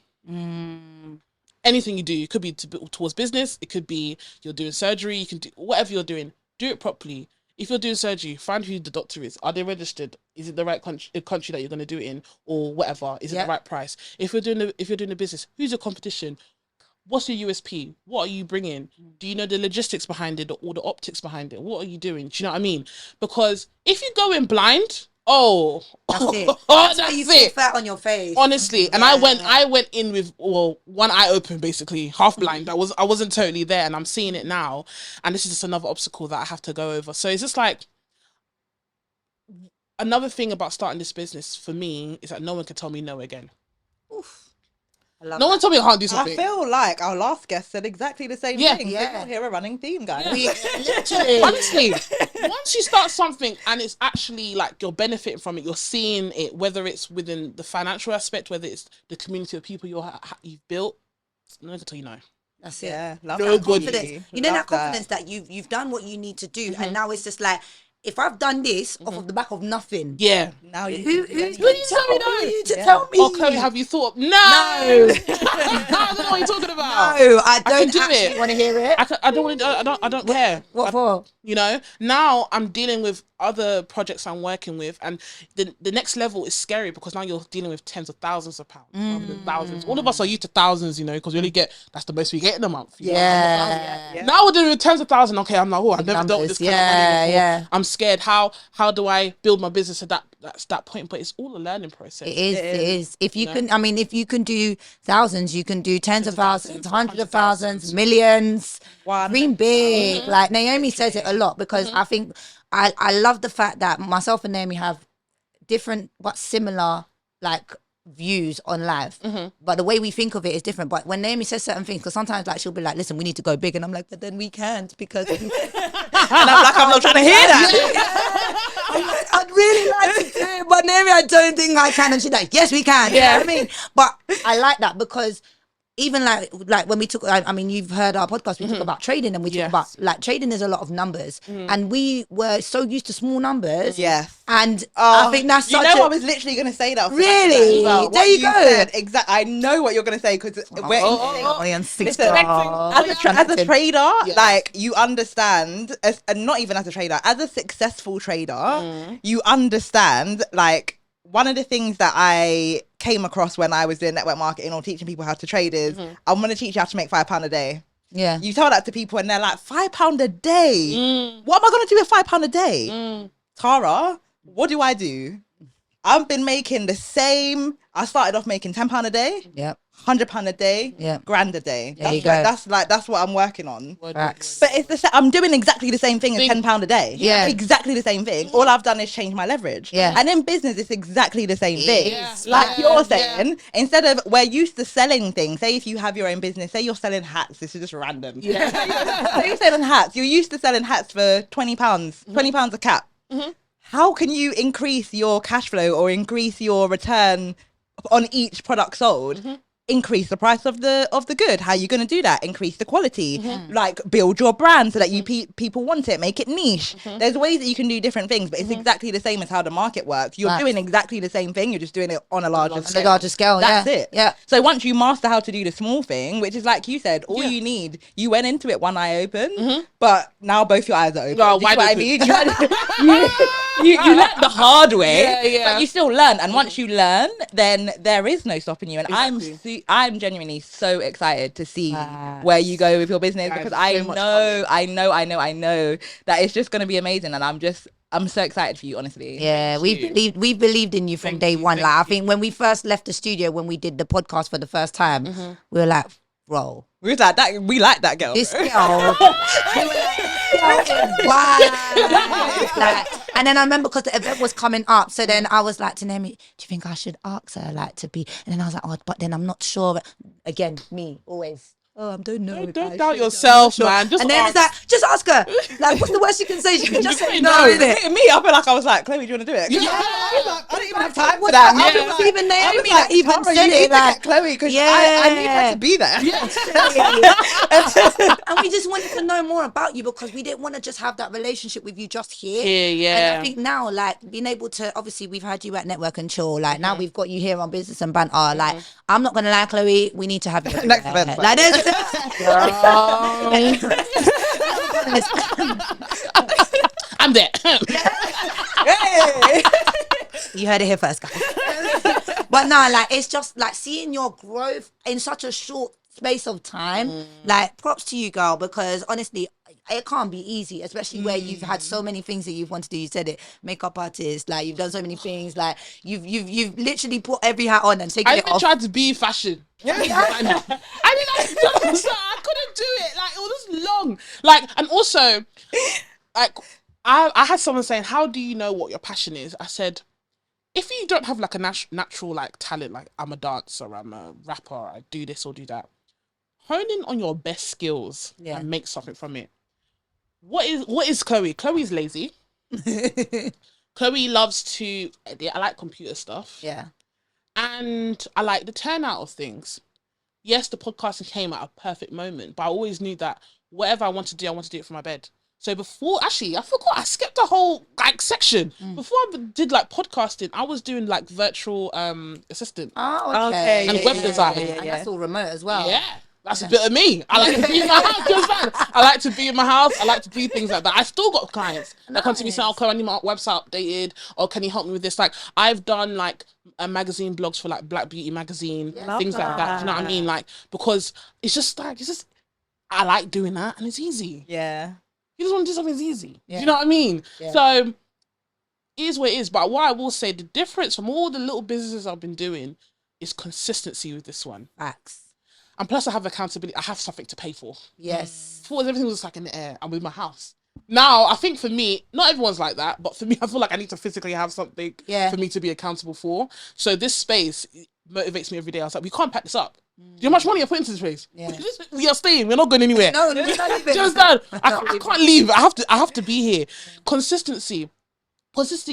Anything you do, it could be towards business, it could be you're doing surgery, you can do whatever you're doing, do it properly. If you're doing surgery, find who the doctor is. Are they registered? Is it the right country that you're going to do it in, or whatever? Is it the right price? If you're doing a business, who's your competition? What's your USP? What are you bringing? Do you know the logistics behind it or the optics behind it? What are you doing? Do you know what I mean? Because if you go in blind, Oh, That's it. that's That's you feel it. fat on your face. Honestly, and I went in with one eye open, basically half blind. I wasn't totally there, and I'm seeing it now, and this is just another obstacle that I have to go over. So it's just like another thing about starting this business for me is that no one can tell me no again. Oof. I love No one that. told me I can't do I something. feel like our last guest said exactly the same Yeah. thing. Yeah. So you'll hear a running theme, guys. We literally. Honestly, once you start something and it's actually like you're benefiting from it, you're seeing it, whether it's within the financial aspect, whether it's the community of people you've built, no one can tell you no. That's it. Yeah, love No that good. Confidence. You know Love that confidence that you've done what you need to do, and now it's just like, if I've done this off of the back of nothing, Yeah. Now you who can do anything. are you to Yeah. tell me? Oh, Chloe, have you thought? No. I don't know what you're talking about. No, I can don't do actually it. want to hear it. I don't want to. I don't care. What for? You know, now I'm dealing with other projects I'm working with, and the next level is scary because now you're dealing with tens of thousands of pounds, rather than thousands. All of us are used to thousands, you know, because we only get, that's the most we get in a month. you know, Yeah. Yeah. Now we're dealing with tens of thousands. Okay, I'm like, oh, I've never dealt with this kind of money before. Yeah. I'm scared. How do I build my business at that point? But it's all a learning process. It is. If you can, I mean, if you can do thousands, you can do tens of thousands, hundreds of thousands, millions. Dream big. Like Naomi says it a lot because I think I love the fact that myself and Naomi have different but similar like views on life, but the way we think of it is different. But when Naomi says certain things, because sometimes like she'll be like, listen, we need to go big, and I'm like, but then we can't because And I'm like, I'm not trying to hear that. I'm like, I'd really like to do it, but Naomi, I don't think I can. And she's like, yes, we can. Yeah, I mean, but I like that because even like when we talk, I mean, you've heard our podcast, we talk about trading, and we talk about like trading is a lot of numbers, and we were so used to small numbers. Yes. And I think that's you such know, a, I was literally going to say that. Really? As well. There What you go. Said, exactly. I know what you're going to say because we're Listen, as a trader, like you understand, and not even as a trader, as a successful trader, you understand like one of the things that I came across when I was doing network marketing or teaching people how to trade is I'm going to teach you how to make £5 a day. Yeah. You tell that to people and they're like, £5 a day? What am I going to do with £5 a day? Tara, what do? I've been making the same. I started off making £10 a day. Yep. £100 a day, £1,000 a day. There you go. That's what I'm working on. Facts. But it's the same. I'm doing exactly the same thing as £10 a day. Yeah. Exactly the same thing. All I've done is change my leverage. Yeah. And in business, it's exactly the same thing. is. Like you're saying, instead of we're used to selling things. Say if you have your own business, say you're selling hats. This is just random. Yeah. Say you're selling hats. You're used to selling hats for £20, £20 a cap. How can you increase your cash flow or increase your return on each product sold? Increase the price of the good. How are you going to do that? Increase the quality, like build your brand so that you people want it, make it niche. There's ways that you can do different things, but it's exactly the same as how the market works. You're doing exactly the same thing, you're just doing it on a larger scale. On a larger scale, That's it. Yeah. So once you master how to do the small thing, which is like you said, all you need, you went into it one eye open, but now both your eyes are open. Oh, Do you know wide what I open. mean? You learn the hard way, Yeah. but you still learn. And once you learn, then there is no stopping you. And Exactly. I'm genuinely so excited to see where you go with your business because I know that it's just going to be amazing. And I'm so excited for you, honestly. Yeah, we believed in you from day one. Like I think when we first left the studio, when we did the podcast for the first time, we were like, bro, We was like that. We like that girl. this bro. girl. We were like, like, and then I remember because the event was coming up, so then I was like to Naomi, do you think I should ask her like to be? And then I was like, oh, but then I'm not sure. Again, me always. Oh, I don't know. Don't doubt yourself, man. And then it's like, just ask her. Like, what's the worst you can say? She can just say no. Hitting me, I feel like I was like, Chloe, do you want to do it? I don't even have time for that. I was even I Naomi was that even Tara, said you need it. to Like, get Chloe because I need her to be there. and we just wanted to know more about you because we didn't want to just have that relationship with you just here. Yeah. And I think now, like, being able to, obviously, we've had you at Network and Chill. Like, now we've got you here on Business and Banter. Like, I'm not going to lie, Chloe, we need to have you. Next event. Like, there's... I'm there. You heard it here first, guys. But no, like, it's just like seeing your growth in such a short space of time. Like, props to you, girl, because honestly, it can't be easy, especially where you've had so many things that you've wanted to do. You said it, makeup artist, like you've done so many things. Like you've literally put every hat on and taken I it even off. tried to be fashion. I mean, I couldn't do it. Like, it was just long. Like, and also, like, I had someone saying, "How do you know what your passion is?" I said, if you don't have like a natural like talent, like I'm a dancer, I'm a rapper, I do this or do that, hone in on your best skills and make something from it. What is Chloe? Chloe's lazy. Chloe loves to edit. I like computer stuff. Yeah. And I like the turnout of things. Yes, the podcasting came at a perfect moment, but I always knew that whatever I want to do, I want to do it from my bed. So before, actually, I forgot, I skipped a whole like section. Before I did like podcasting, I was doing like virtual assistant. Oh, okay. And web design. And that's all remote as well. Yeah. That's a bit of me. I like to be in my house. Do you understand? I like to be in my house. I like to do things like that. I still got clients that come to me saying, "Oh, I need my website updated," or "Can you help me with this?" Like, I've done like magazine blogs for like Black Beauty magazine, things like that. Do you know what I mean? Like, because it's just I like doing that, and it's easy. Yeah. You just want to do something that's easy. Do you know what I mean? Yeah. So it is what it is. But what I will say, the difference from all the little businesses I've been doing is consistency with this one. Facts. And plus, I have accountability. I have something to pay for. Yes. Before, everything was like in the air. I'm with my house. Now, I think for me, not everyone's like that, but for me, I feel like I need to physically have something for me to be accountable for. So this space motivates me every day. I was like, we can't pack this up. Do you know how much money I put into this place? Yeah. We are staying. We're not going anywhere. No, we're not leaving. Just that. I can't leave. I have to be here. Consistency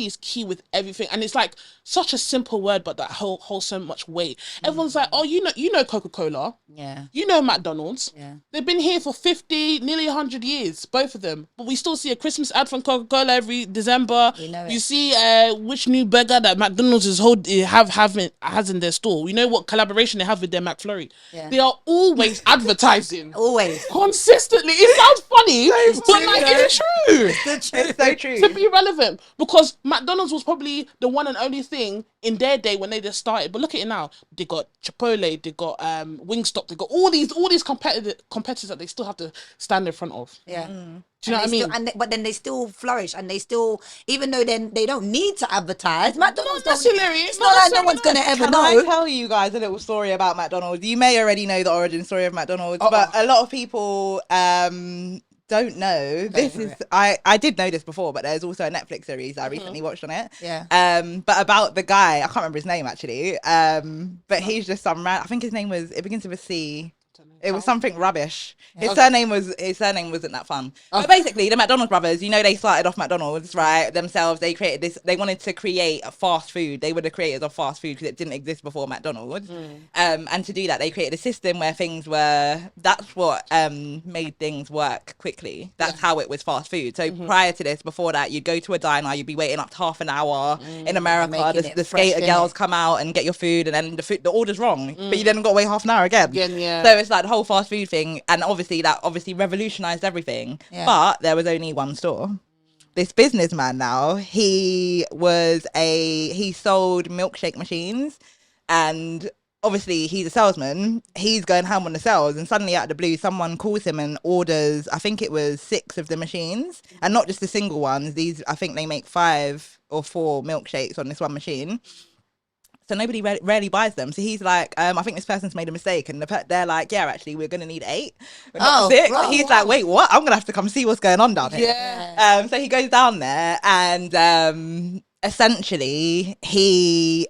is key with everything, and it's like such a simple word, but that holds so much weight. Everyone's like, "Oh, you know Coca-Cola, you know McDonald's, they've been here for 50, nearly 100 years, both of them, but we still see a Christmas ad from Coca-Cola every December. You see which new burger that McDonald's has in their store. We know what collaboration they have with their McFlurry. They are always advertising, always consistently. It sounds funny, but like it's true. It's so true to be relevant. Because McDonald's was probably the one and only thing in their day when they just started. But look at it now. They got Chipotle, they got Wingstop, they got all these competitors that they still have to stand in front of. Yeah. Do you know what I mean? But then they still flourish, and they still, even though then they don't need to advertise. McDonald's it's not like no one's gonna ever know. Can I tell you guys a little story about McDonald's? You may already know the origin story of McDonald's, but a lot of people don't know. This is I did know this before, but there's also a Netflix series I recently watched on it. But about the guy, I can't remember his name actually. But he's just some I think his name it begins with a C. It was something rubbish. His surname wasn't that fun. But basically, the McDonald's brothers, you know, they started off McDonald's, right? Themselves, they created this. They wanted to create a fast food. They were the creators of fast food because it didn't exist before McDonald's. And to do that, they created a system where that's what made things work quickly. That's how it was fast food. So prior to this, before that, you'd go to a diner, you'd be waiting up to half an hour. In America, the skater girls come out and get your food, and then the order's wrong, but you then got to wait half an hour again. So it's like the whole fast food thing, and obviously that revolutionized everything. But there was only one store. This businessman now, he sold milkshake machines, and obviously he's a salesman. He's going ham on the sales, and suddenly out of the blue, someone calls him and orders, I think it was 6 of the machines, and not just the single ones. I think they make 5 or 4 milkshakes on this one machine. So nobody rarely buys them. So he's like, I think this person's made a mistake. And they're like, yeah, actually, we're going to need 8. But not 6. Bro, he's like, wait, what? I'm going to have to come see what's going on down here. So he goes down there, and essentially,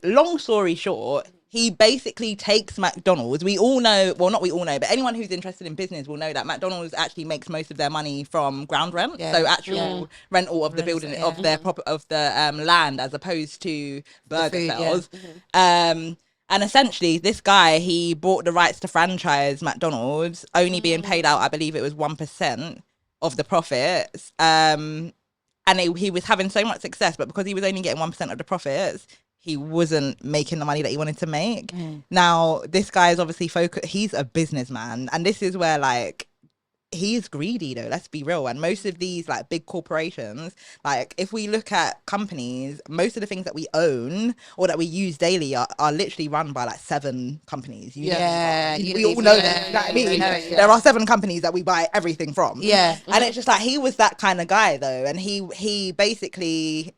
long story short, he basically takes McDonald's. We all know, well, not we all know, but anyone who's interested in business will know that McDonald's actually makes most of their money from ground rent. So actual rental of the building, of their land, as opposed to burger sales. And essentially, this guy, he bought the rights to franchise McDonald's, only being paid out, I believe it was 1% of the profits. And he was having so much success, but because he was only getting 1% of the profits, he wasn't making the money that he wanted to make. Now, this guy is obviously focused. He's a businessman. And this is where, like, he's greedy though, let's be real. And most of these like big corporations, like if we look at companies, most of the things that we own or that we use daily are literally run by like 7 companies. We all know that. You know what I mean? There are 7 companies that we buy everything from. And it's just like he was that kind of guy though, and he basically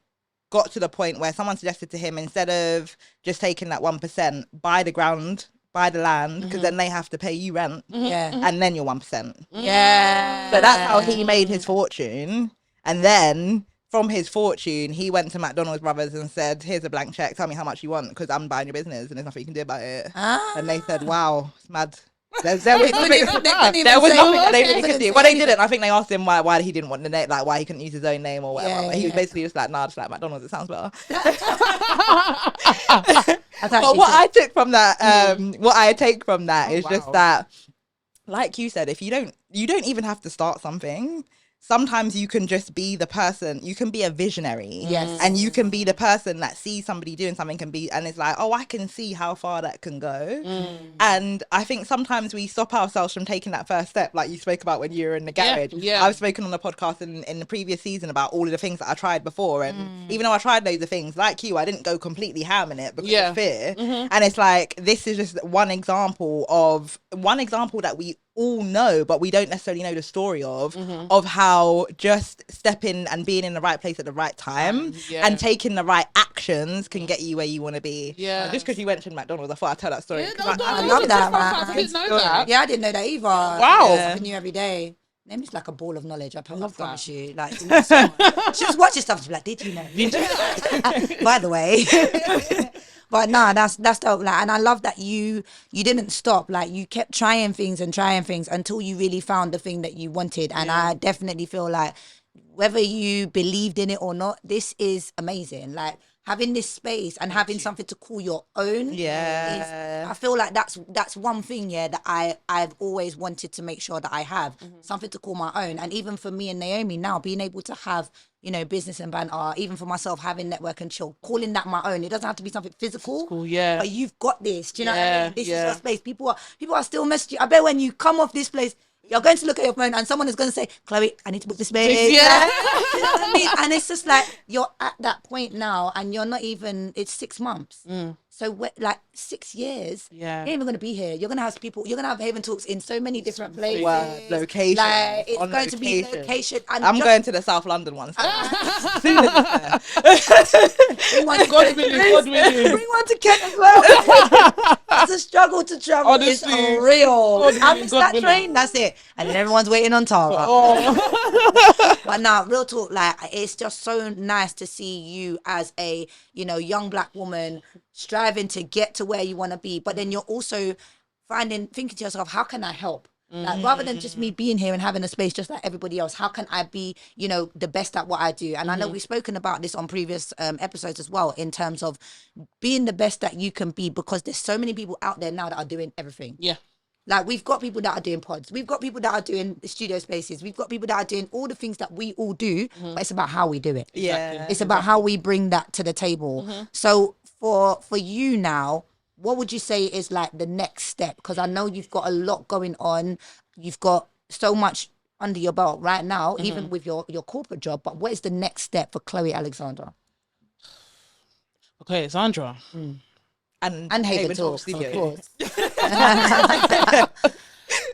got to the point where someone suggested to him, instead of just taking that 1%, buy the ground, buy the land, because then they have to pay you rent, and then you're 1%. So that's how he made his fortune. And then from his fortune, he went to McDonald's Brothers and said, "Here's a blank check. Tell me how much you want, because I'm buying your business, and there's nothing you can do about it." And they said, "Wow, it's mad." There was nothing that they really could do. Well, they didn't. I think they asked him why he didn't want the name, like why he couldn't use his own name or whatever. But he was basically just like, "Nah, just like McDonald's. It sounds better." But what I took from that, is just that, like you said, if you don't even have to start something. Sometimes you can just be the person, you can be a visionary. And you can be the person that sees somebody doing something and it's like, oh, I can see how far that can go. And I think sometimes we stop ourselves from taking that first step, like you spoke about when you were in the garage. I've spoken on the podcast in the previous season about all of the things that I tried before. And even though I tried loads of things, like you, I didn't go completely ham in it because of fear. And it's like, this is just one example that we all know, but we don't necessarily know the story of how just stepping and being in the right place at the right time and taking the right actions can get you where you want to be. Just because you mentioned McDonald's, I thought I'd tell that story. I love that, man. I didn't know that. I didn't know that either. Wow. Something new every day. Name is like a ball of knowledge. I promise you. Like, she just watches stuff. She's like, did you know? By the way. But nah, that's dope. Like, and I love that you didn't stop. Like, you kept trying things until you really found the thing that you wanted. And I definitely feel like whether you believed in it or not, this is amazing. Like, having this space and having something to call your own. I feel like that's one thing, that I've always wanted to make sure that I have something to call my own. And even for me and Naomi now, being able to have, business and banter, even for myself, having network and chill, calling that my own. It doesn't have to be something physical. But you've got this. Do you know what I mean? This is your space. People are still messaging you. I bet when you come off this place, you're going to look at your phone and someone is going to say, "Chloe, I need to book this space." You know what I mean? And it's just like, you're at that point now and you're not even, it's 6 months. So like 6 years, you're not even going to be here. You're going to have people, you're going to have Haven Talks in so many different places. Location. Like, it's going to be location. And I'm going to the South London one. Bring one to Kent as well. It's a struggle to travel. Honestly, it's real. I missed that train, that's it. And then everyone's waiting on Tara. But nah, real talk, like, it's just so nice to see you as a, young black woman striving to get to where you want to be. But then you're also thinking to yourself, how can I help? Like, rather than just me being here and having a space just like everybody else, how can I be, the best at what I do? And I know we've spoken about this on previous episodes as well, in terms of being the best that you can be, because there's so many people out there now that are doing everything. Like, we've got people that are doing pods. We've got people that are doing studio spaces. We've got people that are doing all the things that we all do, but it's about how we do it. It's about how we bring that to the table. So for you now, what would you say is like the next step? Because I know you've got a lot going on. You've got so much under your belt right now, even with your corporate job. But what is the next step for Chloe Alexandra? Okay, Alexandra. And Haven Talks, of course.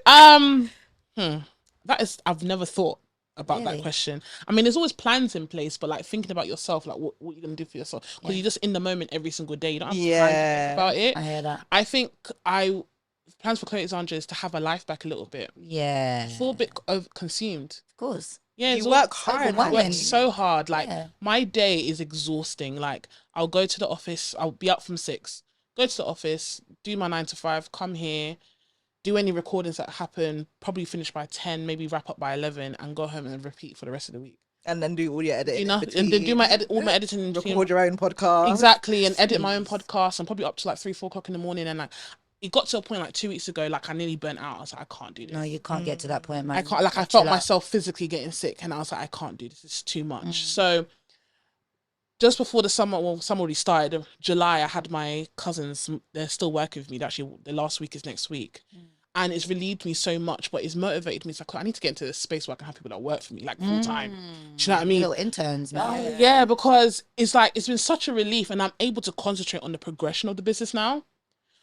That is, I've never thought about that question. I mean, there's always plans in place, but like thinking about yourself, like what you're gonna do for yourself, because you're just in the moment every single day. You don't have time to think about it. I hear that. I think plans for Chloe Alexandra is to have her life back a little bit. It's all a bit consumed. Of course. Yeah, you work hard. I work so hard. Like, my day is exhausting. Like, I'll go to the office. I'll be up from 6. Go to the office, do my 9 to 5, come here, do any recordings that happen, probably finish by 10, maybe wrap up by 11, and go home and repeat for the rest of the week. And then do all your editing. And then do all my editing. Record your own podcast. Exactly, and edit my own podcast. I'm probably up to like 3, 4 o'clock in the morning, and like, it got to a point like 2 weeks ago, like I nearly burnt out. I was like, I can't do this. No, you can't get to that point, man. I can't. Like, I felt myself physically getting sick, and I was like, I can't do this. It's too much. So just before the summer, summer already started, July, I had my cousins, they're still working with me. Actually, the last week is next week. and it's relieved me so much, but it's motivated me. It's like, I need to get into this space where I can have people that work for me, like full time. Do you know what I mean? Little interns, man. Yeah, because it's like, it's been such a relief, and I'm able to concentrate on the progression of the business now.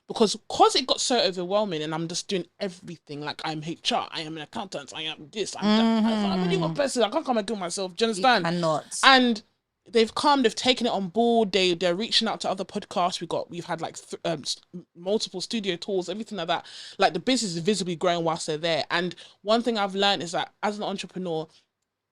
Because it got so overwhelming, and I'm just doing everything. Like, I'm HR, I am an accountant, I am this, I'm that. I'm really one person. I can't come and do myself. Do you understand? You cannot. And they've taken it on board. They're reaching out to other podcasts. We've had like multiple studio tours, everything like that. Like, the business is visibly growing whilst they're there. And one thing I've learned is that as an entrepreneur,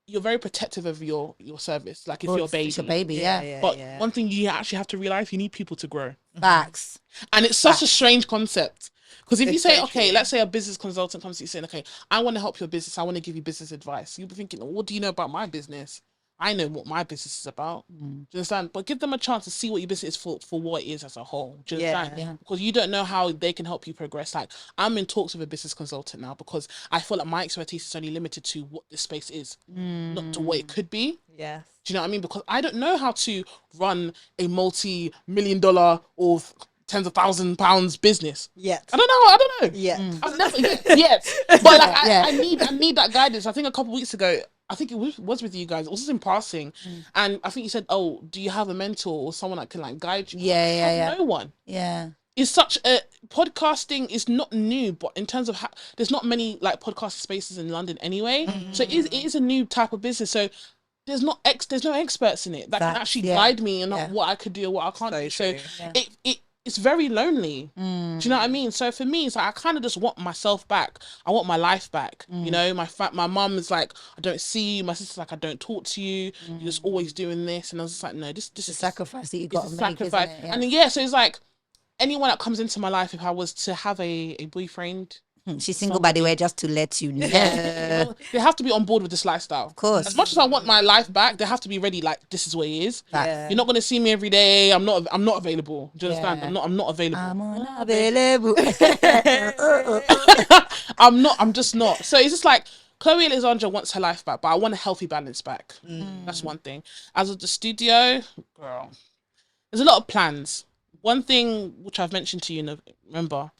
you're very protective of your service. Like, it's your baby. It's your baby, yeah. But one thing you actually have to realize, you need people to grow. Facts. And it's such a strange concept. Because if you say, so okay, true. let's say a business consultant comes to you saying, okay, I want to help your business. I want to give you business advice. You'll be thinking, what do you know about my business? I know what my business is about. Do you understand? But give them a chance to see what your business is for what it is as a whole. Do you understand? Yeah. Because you don't know how they can help you progress. Like, I'm in talks with a business consultant now because I feel like my expertise is only limited to what this space is, not to what it could be. Yes. Do you know what I mean? Because I don't know how to run a multi-million-dollar or tens of £1,000s business. Yet. I don't know. Yeah. I've never yet. But like, I need that guidance. I think a couple of weeks ago, I think it was with you guys. It was just in passing, and I think you said, "Oh, do you have a mentor or someone that can like guide you?" Yeah. No one. Yeah. It's such a podcasting is not new, but in terms of there's not many like podcast spaces in London anyway, so it is a new type of business. So there's no experts in it that can actually guide me and what I could do or what I can't do. So it's very lonely. Do you know what I mean? So for me, it's like I kind of just want myself back. I want my life back. You know, my mum is like, I don't see you. My sister's like, I don't talk to you. You're just always doing this. And I was just like, no, this is a sacrifice that you got to make, sacrifice. isn't it? Yeah. And then, so it's like anyone that comes into my life, if I was to have a boyfriend. She's single, by the way, just to let you know. They have to be on board with this lifestyle. Of course. As much as I want my life back, they have to be ready. Like, this is what it is. Yeah. You're not going to see me every day. I'm not available. Do you understand? I'm not available. I'm unavailable. I'm just not. So it's just like Chloe Alexandra wants her life back, but I want a healthy balance back. That's one thing. As of the studio, girl, there's a lot of plans. One thing which I've mentioned to you, remember,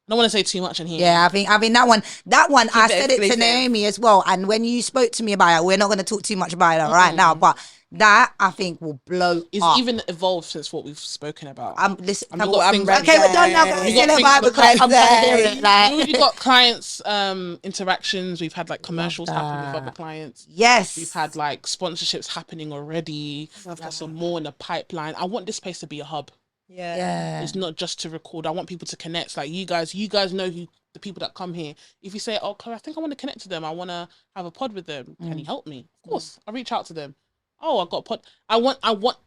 I don't want to say too much in here. Yeah, I think that one, I said it to exclusive. Naomi as well. And when you spoke to me about it, we're not going to talk too much about it right now, but that I think will blow It's up. even evolved since what we've spoken about. Listen, I've got things okay, we're done now. We Guys. got It's things- I'm trying to hear it. We've Like, already got clients interactions. We've had like commercials happen with other clients. yes. We've had like sponsorships happening already. I've got some more in the pipeline. I want this space to be a hub. Yeah. It's not just to record. I want people to connect. Like you guys know who the people that come here. If you say, "Oh, Chloe, I think I want to connect to them. I want to have a pod with them. Can you help me?" Of course, I reach out to them. Oh, I got a pod. I want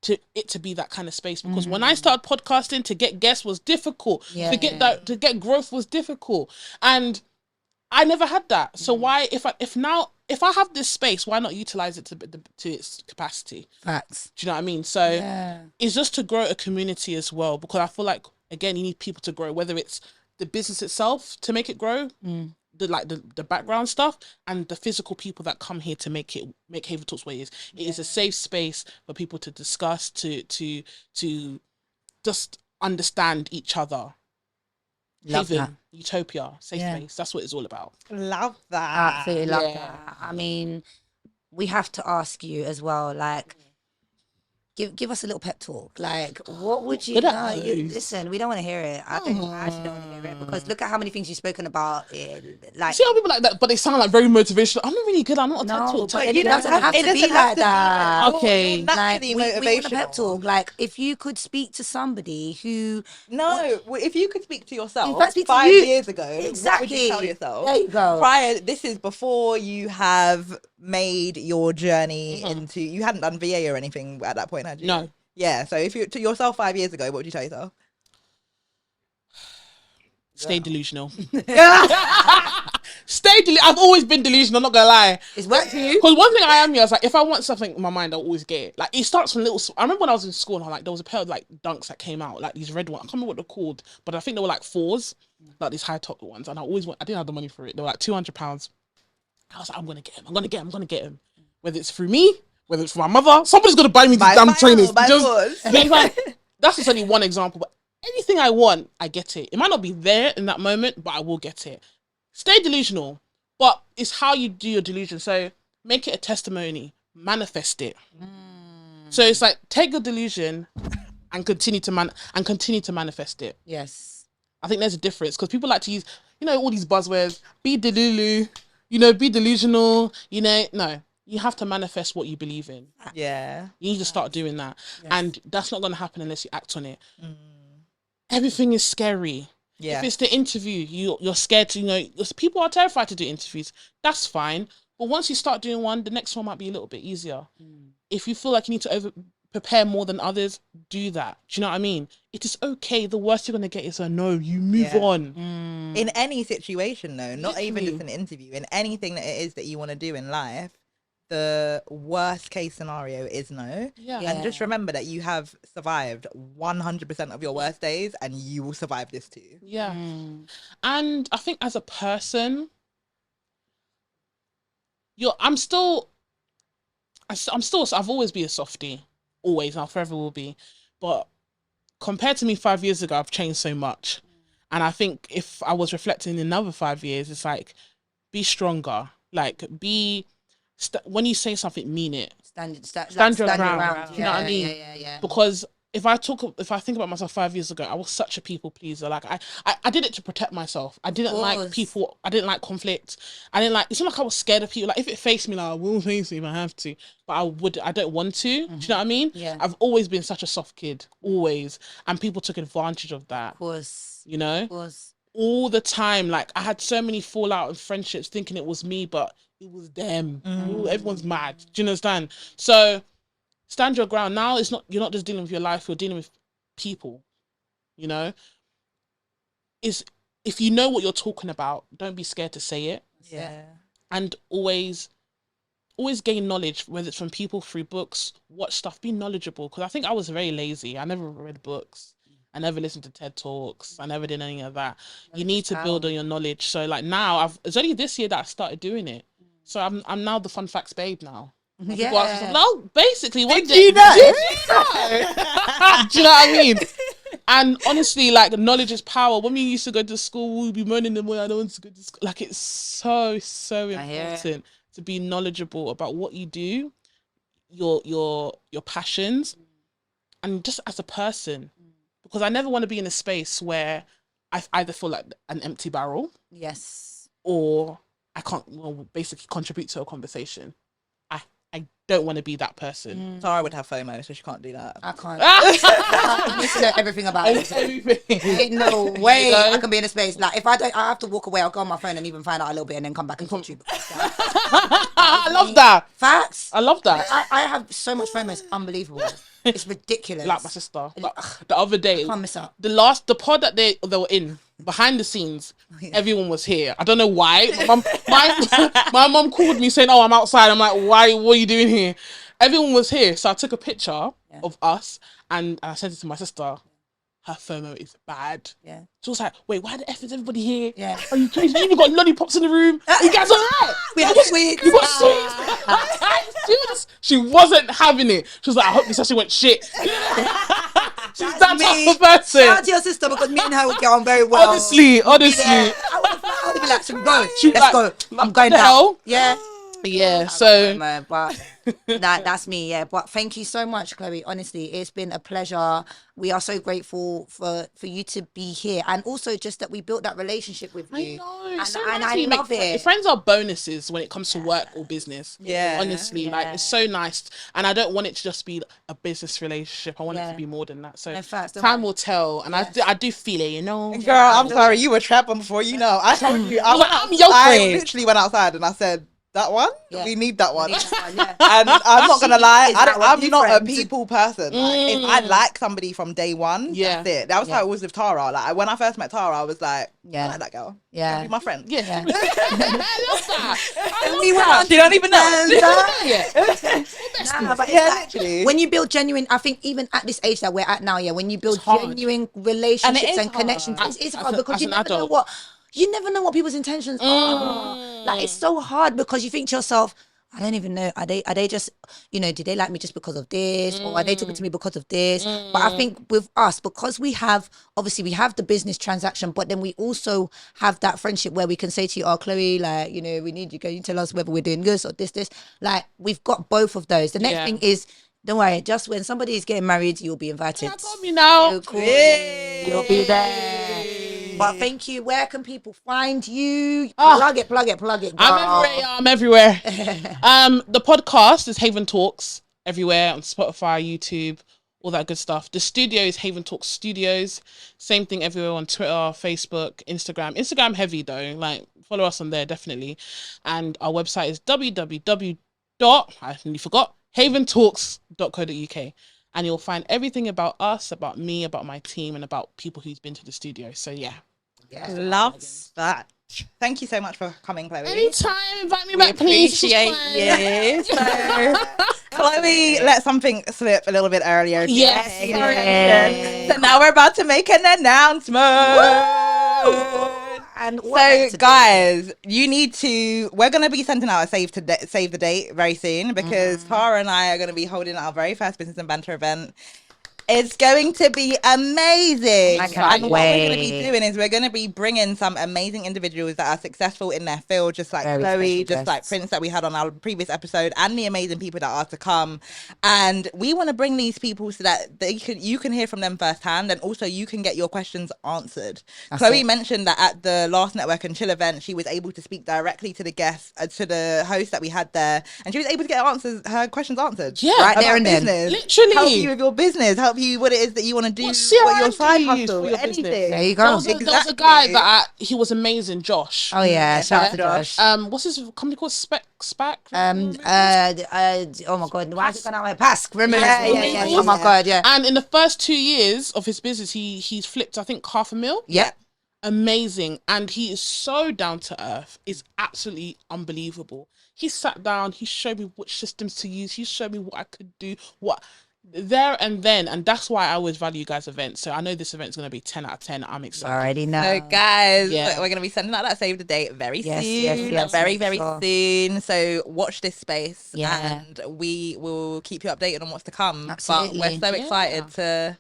it to be that kind of space because when I started podcasting, to get guests was difficult. Yeah. To get growth was difficult, and I never had that. So why, if I have this space, why not utilize it to its capacity? Facts. Do you know what I mean? So it's just to grow a community as well, because I feel like, again, you need people to grow, whether it's the business itself to make it grow, the background stuff, and the physical people that come here to make Haven Talks what it is. It is a safe space for people to discuss, to just understand each other. Love Haven, that. utopia, safe space. That's what it's all about. Love that. Absolutely love that. I mean, we have to ask you as well, like, give us a little pep talk. Like, what would you know? Listen, we don't want to hear it. I actually don't want to hear it because look at how many things you've spoken about. Like, See how people like that, but they sound like very motivational. I'm not really good. I'm not a TED Talk type. but it doesn't have to be like that. Okay. Like, Naturally we want a motivational. pep talk. Like, if you could speak to somebody who, No, if you could speak to yourself In fact, speak to 5 you. years ago, what would Exactly. you tell yourself? There you go. This is before you have made your journey into, you hadn't done VA or anything at that point, had you? No. Yeah, so if you to yourself 5 years ago, what would you tell yourself? Stay delusional. I've always been delusional, I'm not gonna lie. It's worked for you. Because one thing I am here is like, if I want something in my mind, I'll always get it. Like, it starts from little. I remember when I was in school, and like there was a pair of like dunks that came out, like these red ones. I can't remember what they're called, but I think they were like 4s, like these high top ones. And I didn't have the money for it. They were like £200. I was like, I'm gonna get them. Whether it's through me, whether it's for my mother, somebody's gonna buy me these damn trainers. It's like, that's just only one example, but anything anything I want, I get it. It might not be there in that moment, but I will get it. Stay delusional, but it's how you do your delusion. So make it a testimony, manifest it. So it's like, take your delusion and continue to manifest it. Yes. I think there's a difference, because people like to use, all these buzzwords, be delulu, be delusional, no. You have to manifest what you believe in. Yeah. You need to start doing that. Yes. And that's not going to happen unless you act on it. Everything is scary. Yeah. If it's the interview, you're scared to, people are terrified to do interviews. That's fine. But once you start doing one, the next one might be a little bit easier. If you feel like you need to prepare more than others, do that. Do you know what I mean? It is okay. The worst you're going to get is a no. You move on. In any situation, though, not even Literally. just an interview, in anything that it is that you want to do in life, the worst case scenario is no. Yeah. And just remember that you have survived 100% of your worst days, and you will survive this too. Yeah. And I think as a person, I've always been a softie. Always, and I forever will be. But compared to me 5 years ago, I've changed so much. And I think if I was reflecting in another 5 years, it's like, be stronger. Like, when you say something, mean it. Stand your ground. You know what I mean? Yeah. Because if I think about myself 5 years ago, I was such a people pleaser. Like I did it to protect myself. I didn't like people. I didn't like conflict. It's not like I was scared of people. Like, if it faced me, like, I will face it if I have to. But I don't want to. Do you know what I mean? Yeah. I've always been such a soft kid, always. And people took advantage of that. Of course. Of course. All the time. Like, I had so many fallout and friendships thinking it was me, but it was them. Ooh, everyone's mad. Do you understand? So stand your ground. Now you're not just dealing with your life, you're dealing with people. If you know what you're talking about, don't be scared to say it. Yeah. And always gain knowledge, whether it's from people, through books, watch stuff, be knowledgeable. Because I think I was very lazy. I never read books. I never listened to TED Talks. I never did any of that. You need to build on your knowledge. So like now, it's only this year that I started doing it. So I'm now the fun facts babe now. Yeah. Well, basically, one Did day. you know? Do you know what I mean? And honestly, like, knowledge is power. When we used to go to school, we'd be moaning the way I don't want to go to school. Like, it's so important to be knowledgeable about what you do, your passions, and just as a person. Because I never want to be in a space where I either feel like an empty barrel. Yes. Or I can't basically contribute to a conversation. I don't want to be that person. Tara would have FOMO, so she can't do that. I can't. I need to know everything about it. Ain't no way I can be in a space. Like, if I don't, I have to walk away. I'll go on my phone and even find out a little bit and then come back and talk to you. I love that. Facts. I love that. I have so much FOMO. It's unbelievable. It's ridiculous. Like my sister. Like, the other day, Can't miss out. the pod that they were in, behind the scenes, everyone was here. I don't know why. My mum called me saying, "Oh, I'm outside." I'm like, "Why? What are you doing here?" Everyone was here, so I took a picture of us and I sent it to my sister. Her FOMO is bad. Yeah. She was like, "Wait, why the F is everybody here? Yeah. Are you crazy? You even got lollipops in the room. You guys are right. We have sweets. You got sweets." She wasn't having it. She was like, "I hope this session went shit." She's that type of person. Shout out to your sister, because me and her would get on very well. Honestly. I would be like, "So go. Let's go. I'm going now." hell? Yeah. So But that's me. Yeah. But thank you so much, Chloe. Honestly, it's been a pleasure. We are so grateful for you to be here, and also just that we built that relationship with you. I know, it's so and nice I when you make love it. friends are bonuses when it comes to work or business. Yeah. Honestly, like, it's so nice, and I don't want it to just be a business relationship. I want it to be more than that. So In fact, time will tell, and I do feel it, Girl, I'm sorry, you were trapping before, I told you. I'm your I friend. literally went outside and I said, "That one? Yeah. We need that one." Yeah. And I'm not gonna lie, Is that what I'm you not a friend? people person. Like, if I like somebody from day one, Yeah. that's it. That was how it was with Tara. Like, when I first met Tara, I was like, Yeah. I like that girl. Yeah. Be my friend. Yeah. I love that. I love We went that. on She don't even know. Yeah. Nah, but Yeah, it's literally. when you build genuine, I think even at this age that we're at now, when you build hard. genuine And relationships it is and connections, hard. it's As hard a- because as you an never know adult. what people's intentions are. Like, it's so hard because you think to yourself, I don't even know. Are they just, you know, do they like me just because of this, or are they talking to me because of this? But I think with us, because we have the business transaction, but then we also have that friendship where we can say to you, oh, Chloe, like, you know, we need you. Can you tell us whether we're doing this or this? Like, we've got both of those. The next thing is, don't worry, just when somebody is getting married, you'll be invited. Yeah, got me now. You'll be there. But thank you. Where can people find you? Plug it. Girl. I'm everywhere. The podcast is Haven Talks everywhere on Spotify, YouTube, all that good stuff. The studio is Haven Talks Studios. Same thing everywhere on Twitter, Facebook, Instagram. Instagram heavy though. Like, follow us on there definitely. And our website is haventalks.co.uk. And you'll find everything about us, about me, about my team, and about people who's been to the studio. So yeah. Love that. Thank you so much for coming, Chloe. Anytime, invite me back, please. Appreciate you. So, Chloe let something slip a little bit earlier. Yes. So now we're about to make an announcement. And so, guys, you need to. We're going to be sending out a save the date very soon, because Tara and I are going to be holding our very first Business and Banter event. It's going to be amazing. And what we're going to be doing is we're going to be bringing some amazing individuals that are successful in their field, just like Chloe, just like Prince that we had on our previous episode, and the amazing people that are to come. And we want to bring these people so that you can hear from them firsthand, and also you can get your questions answered. Chloe mentioned that at the last Network and Chill event, she was able to speak directly to the guests, to the host that we had there, and she was able to get her questions answered. Yeah, right there and then. Literally. Help you with your business, help you what it is that you want to do, what your side hustle, your anything. business. There you go. There was a guy that he was amazing, Josh. Oh yeah, shout out to Josh. What's his company called? Spac. Oh my god, why is it going out my Pask? Remember? Yeah. Oh my god, yeah. And in the first 2 years of his business, he's flipped, I think, $500,000. Yeah. Amazing. And he is so down to earth. It's absolutely unbelievable. He sat down, he showed me which systems to use, he showed me what I could do, what there and then, and that's why I always value you guys' events. So I know this event's going to be 10 out of 10. I'm excited. Already know. So guys, we're going to be sending out that save the date very soon. Yes, very soon. So watch this space, and we will keep you updated on what's to come. Absolutely. But we're so excited to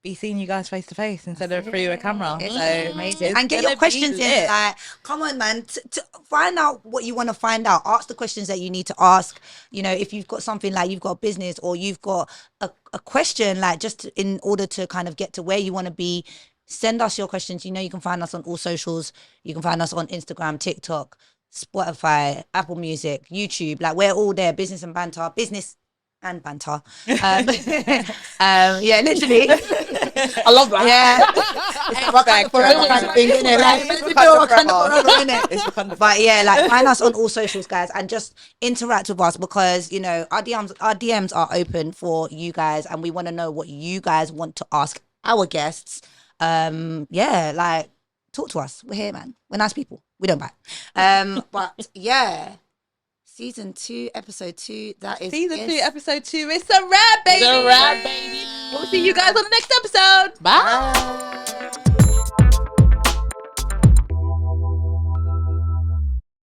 be seeing you guys face to face instead of through a camera. It's so amazing. And get your questions in. Like, come on, man. To find out what you want to find out. Ask the questions that you need to ask. You know, if you've got something like you've got a business, or you've got a question, like just in order to kind of get to where you want to be, send us your questions. You know, you can find us on all socials. You can find us on Instagram, TikTok, Spotify, Apple Music, YouTube. Like, we're all there. Business and Banter. Business and Banter. Yeah, literally. I love that. Yeah. It's the Wakanda forever kind of thing, isn't it? Like, it's Wakanda forever, isn't it? But yeah, like, find us on all socials, guys, and just interact with us, because, you know, our DMs are open for you guys, and we want to know what you guys want to ask our guests. Yeah, like, talk to us. We're here, man. We're nice people. We don't bite. But yeah. Season 2, episode 2. That is Season 2, episode 2. It's a wrap, baby. It's a wrap, baby. We'll see you guys on the next episode. Bye.